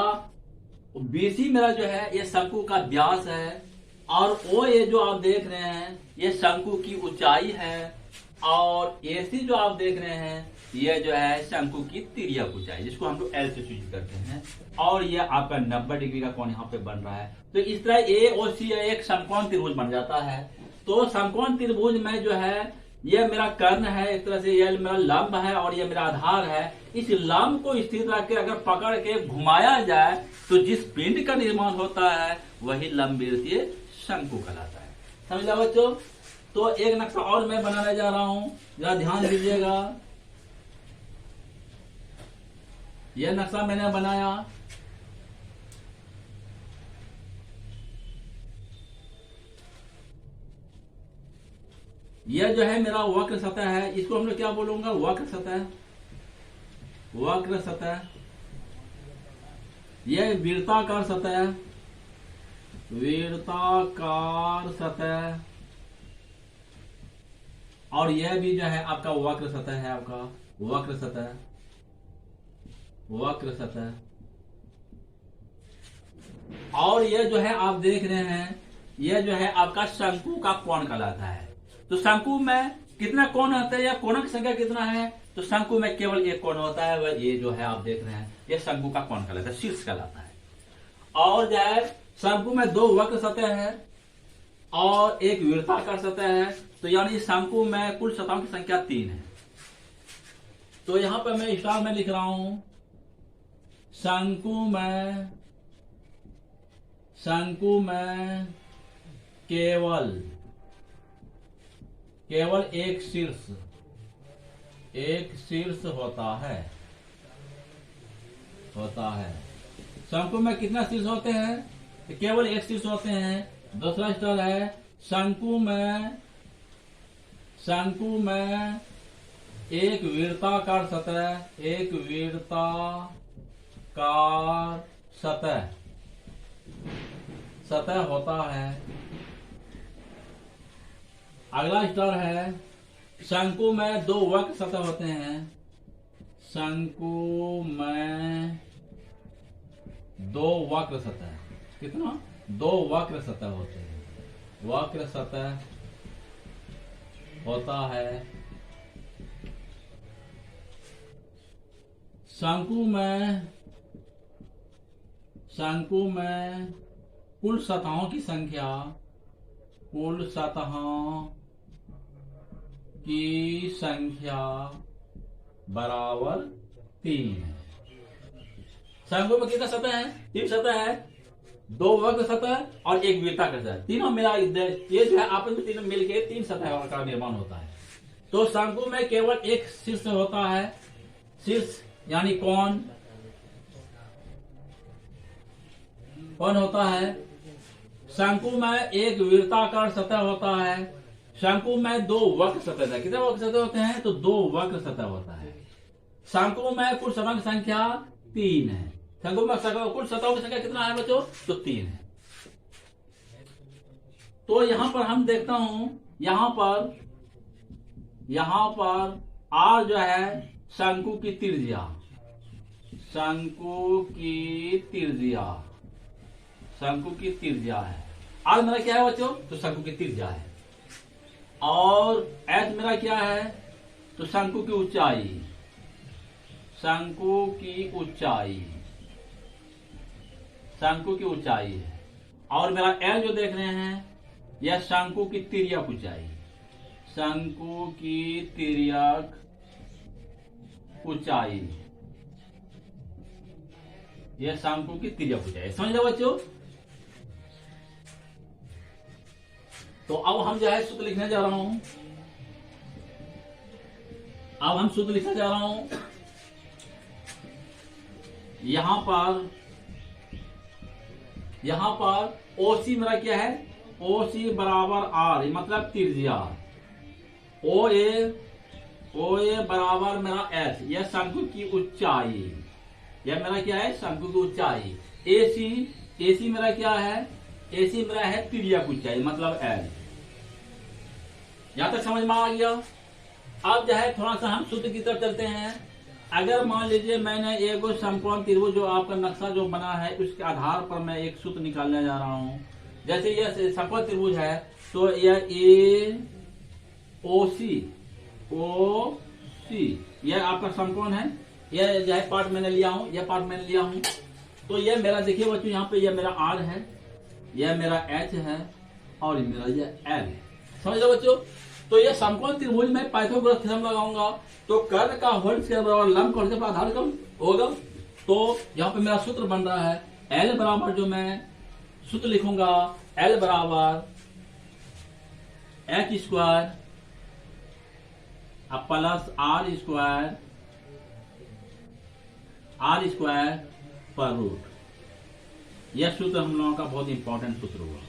S1: बी सी मेरा जो है ये शंकु का व्यास है, और ओ ये जो आप देख रहे हैं ये शंकु की ऊंचाई है, और ए सी जो आप देख रहे हैं ये जो है शंकु की तिर्यक ऊंचाई, जिसको हम लोग एल से सूचित करते हैं। और ये आपका 90 डिग्री का कोण यहाँ पे बन रहा है। तो इस तरह ए और सी एक समकोण त्रिभुज बन जाता है। तो समकोण त्रिभुज में जो है ये मेरा कर्ण है, एक तरह से ये मेरा लंब है और ये मेरा आधार है। इस लंब को स्थिर रख के अगर पकड़ के घुमाया जाए तो जिस पिंड का निर्माण होता है वही लंबवृत्तीय शंकु कहलाता है। समझ बच्चों? तो एक नक्शा और मैं बनाने जा रहा हूं, जरा ध्यान दीजिएगा। यह नक्शा मैंने बनाया, यह जो है मेरा वक्र सतह है, इसको हम लोग क्या बोलूंगा, वक्र सतह, वक्र सतह। यह वृत्ताकार सतह, वृत्ताकार सतह, और यह भी जो है आपका वक्र सतह है, आपका वक्र सतह, वक्र सतह। और यह जो है आप देख रहे हैं यह जो है आपका शंकु का कोण कहलाता है। तो शंकु में कितना कोण होता है या कोणों की संख्या कितना है? तो शंकु में केवल एक कोण होता है, वह ये जो है आप देख रहे हैं यह शंकु का कोण कहलाता है, शीर्ष कहलाता है। और जो है शंकु में 2 वक्र सतह है और एक वृत्ताकार सतह है। तो यानी शंकु में कुल सतहों की संख्या 3 है। तो यहां पर मैं स्टार में लिख रहा हूं शंकु में केवल एक शीर्ष होता है। शंकु में कितना शीर्ष होते हैं? तो केवल एक शीर्ष होते हैं। दूसरा स्तर है शंकु में एक वृत्ताकार सतह होता है। अगला स्तर है शंकु में 2 वक्र सतह होते हैं। शंकु में 2 वक्र सतह, कितना? 2 वक्र सतह होते हैं, वक्र सतह होता है। शंकु में कुल सतहों की संख्या बराबर 3 है। शंकु में कितना सतह है? 3 सतह है, 2 वक्र सतह और एक वृत्ताकार सतह। तीनों मिला ये जो है आपस में तीनों मिलके 3 सतह का निर्माण होता है। तो शंकु में केवल एक शीर्ष होता है, शीर्ष यानी कोण होता है। शंकु में एक वृत्ताकार सतह होता है। शंकु में 2 वक्र सतह है। कितने वक्र सतह होते हैं? तो 2 वक्र सतह होता है। शंकु में कुल सतहों की संख्या 3 है। शंकु में कुल सतहों की संख्या कितना है बच्चों? तो 3 है। तो यहां पर हम देखता हूं, यहां पर आर जो है शंकु की त्रिज्या, शंकु की त्रिज्या है। आर मेरा क्या है बच्चों? तो शंकु की त्रिज्या है। और एच मेरा क्या है? तो शंकु की शंकु की ऊंचाई है, और मेरा एल जो देख रहे हैं यह शंकु की तिर्यक ऊंचाई, शंकु की तिर्यक ऊंचाई, यह शंकु की तिर्यक ऊंचाई। समझ लो बच्चों। तो अब हम जो है सूत्र लिखने जा रहा हूं, अब हम सूत्र लिखने जा रहा हूं। यहां पर ओसी मेरा क्या है, ओसी बराबर आर, मतलब त्रिज्या। ओ ए बराबर मेरा एच, यह शंकु की ऊंचाई, यह मेरा क्या है, शंकु की ऊंचाई। एसी मेरा क्या है, एसी मेरा है तिर्यक ऊंचाई, मतलब एल। यहां तक समझ में आ गया। अब जो है थोड़ा सा हम सूत्र की तरफ चलते हैं। अगर मान लीजिए मैंने एक समकोण त्रिभुज जो आपका नक्शा जो बना है उसके आधार पर मैं एक सूत्र निकालने जा रहा हूं। जैसे यह समकोण त्रिभुज है तो यह ए ओ सी यह आपका समकोण है, यह जो है पार्ट मैंने लिया हूं, यह पार्ट मैंने लिया हूं। तो यह मेरा देखिए बच्चों, यहाँ पे यह मेरा आर है, यह मेरा एच है, और मेरा यह एल है। समझ लो बच्चों। तो यह समकोण त्रिभुज में पाइथागोरस थ्योरम लगाऊंगा तो कर्ण का होल स्क्वायर बराबर लंब का होल स्क्वायर आधार कम होगा। तो यहाँ पे मेरा सूत्र बन रहा है एल बराबर, जो मैं सूत्र लिखूंगा, एल बराबर h square plus r square पर रूट। यह सूत्र हम लोगों का बहुत इंपॉर्टेंट सूत्र हुआ।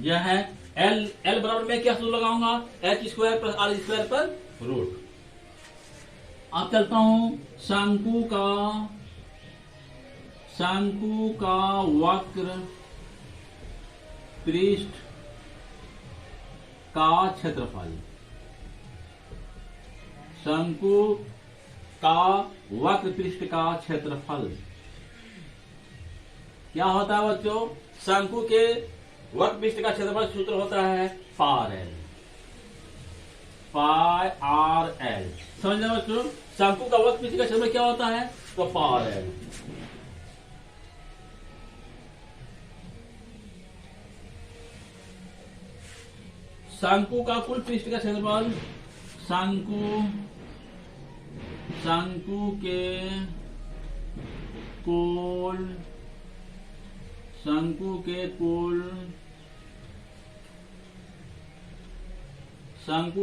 S1: यह है एल बराबर में क्या सूत्र लगाऊंगा, h square plus r square पर रूट। अब चलता हूं शंकु का वक्र पृष्ठ का क्षेत्रफल, शंकु का वक्र पृष्ठ का क्षेत्रफल क्या होता है बच्चों, शंकु के वक्र पृष्ठ का क्षेत्रफल सूत्र होता है पाई आर एल। समझ रहे बच्चों, शंकु का वक्र पृष्ठ का क्षेत्रफल क्या होता है, तो पाई एल। शंकु का कुल पृष्ठ का क्षेत्रफल, शंकु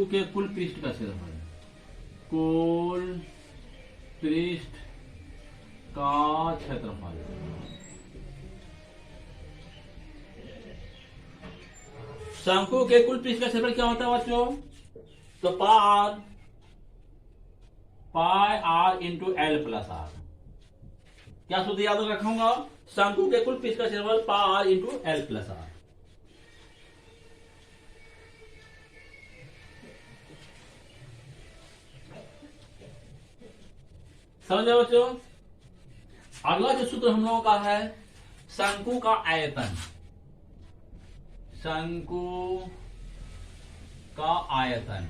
S1: के कुल पृष्ठ का क्षेत्रफल, कुल पृष्ठ का क्षेत्रफल। शंकु के कुल पृष्ठ का क्षेत्रफल क्या होता है बच्चों, तो pi R into L plus R. क्या सूत्र याद रखूंगा, शंकु के कुल पृष्ठ का क्षेत्रफल pi R into L plus R. समझे बच्चों। अगला जो सूत्र हम लोगों का है शंकु का आयतन, शंकु का आयतन।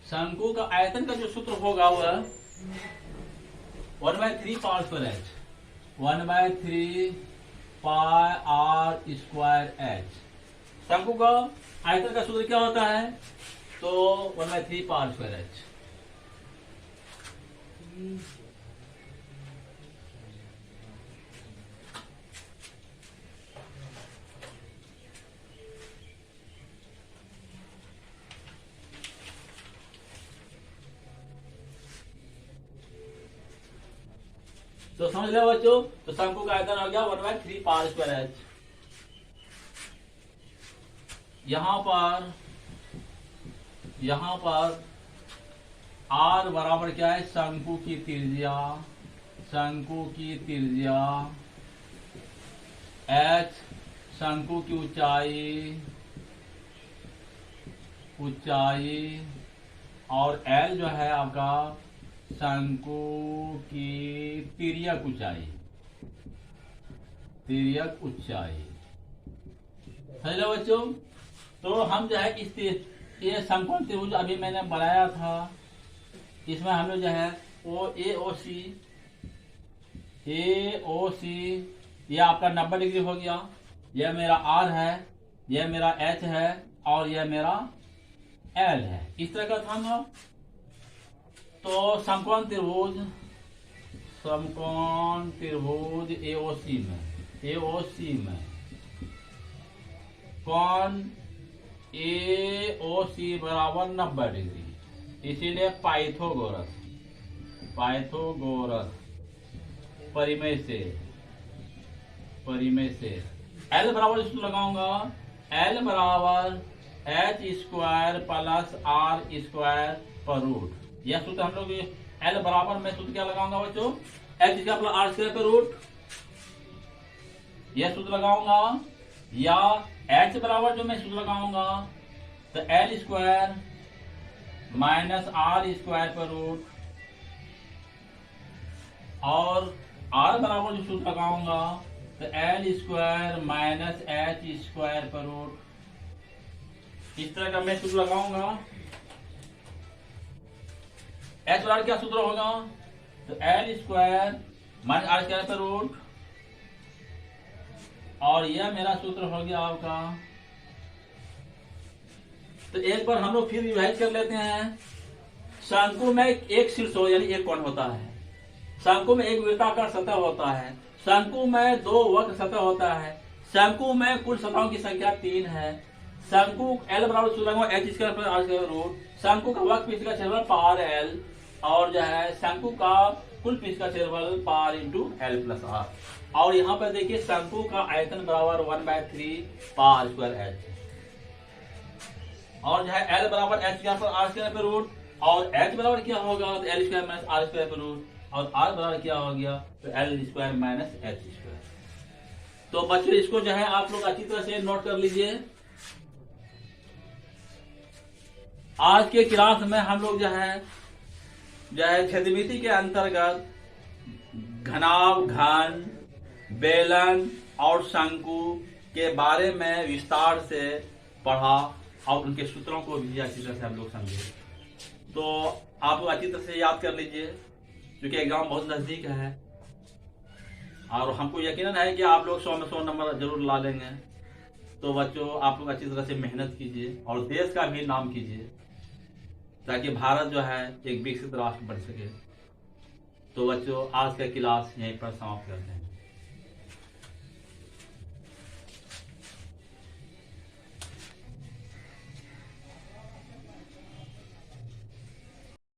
S1: शंकु का आयतन का जो सूत्र होगा वह 1/3 power square h, 1/3 pi r square h. शंकु का आयतन का सूत्र क्या होता है, तो 1/3 पावर स्क्वायर एच। तो समझ लिया बच्चों। तो शंकु का आयतन हो गया 1/3 पाई स्क्वायर एच। यहां पर आर बराबर क्या है, शंकु की त्रिज्या, एच शंकु की ऊंचाई, और एल जो है आपका शंकु की तिर्यक ऊंचाई। समझ लो बच्चों। तो हम जो है ये समकोण त्रिभुज अभी मैंने बनाया था, इसमें हम लोग जो है ओ ए ओ सी ए ओ सी, ये आपका 90 डिग्री हो गया। यह मेरा आर है, यह मेरा एच है और यह मेरा एल है। इस तरह का था ना। तो समकोण त्रिभुज एओसी में कोण एओसी बराबर 90 डिग्री, इसीलिए पाइथागोरस परिमेय से एल बराबर इसको लगाऊंगा, एल बराबर h square plus r square पर रूट। यह सूत्र हम लोग एल बराबर में सूत्र क्या लगाऊंगा बच्चों, h square plus r square पर रूट, यह सूत्र लगाऊंगा। या एच बराबर जो मैं सूत्र लगाऊंगा तो l square minus are square पर रूट, और आर बराबर जो सूत्र लगाऊंगा तो l square minus h square पर रूट। इस तरह का मैं सूत्र लगाऊंगा। एच बराबर क्या सूत्र होगा, तो l square minus are square पर रूट, और यह मेरा सूत्र हो गया आपका। तो एक बार हम लोग फिर रिवाइज कर लेते हैं। शंकु में एक शीर्ष हो यानी एक कोण होता है, शंकु में एक वृत्ताकार सतह होता है, शंकु में 2 वक्र सतह होता है, शंकु में कुल सतहों की संख्या 3 है, शंकु एल बराबर h square plus r square root, शंकु का वक्र पृष्ठ का क्षेत्रफल पार एल, और जो है शंकु का कुल पृष्ठ का क्षेत्रफल pi r into L plus r. और यहाँ पर देखिए शंकु का आयतन बराबर 1/3 पार स्क्वायर एच, और जो है एल बराबर एच स्क्वायर पर आर स्क्वायर पर रूट, और एच बराबर क्या होगा तो l square minus are square पर रूट, और आर बराबर क्या हो गया तो l square minus h square. तो बच्चों इसको जो है आप लोग अच्छी तरह से नोट कर लीजिए। आज के क्लास में हम लोग जो है क्षेत्रमिति के अंतर्गत घनाभ, घन, बेलन और शंकु के बारे में विस्तार से पढ़ा और उनके सूत्रों को भी अच्छी तरह से हम लोग समझे। तो आप लोग अच्छी तरह से याद कर लीजिए, क्योंकि एग्जाम बहुत नजदीक है और हमको यकीन है कि आप लोग 100 में 100 नंबर जरूर ला लेंगे। तो बच्चों आप लोग अच्छी तरह से मेहनत कीजिए और देश का भी नाम कीजिए, ताकि भारत जो है एक विकसित राष्ट्र बन सके। तो बच्चों आज का क्लास यहीं पर समाप्त करते हैं।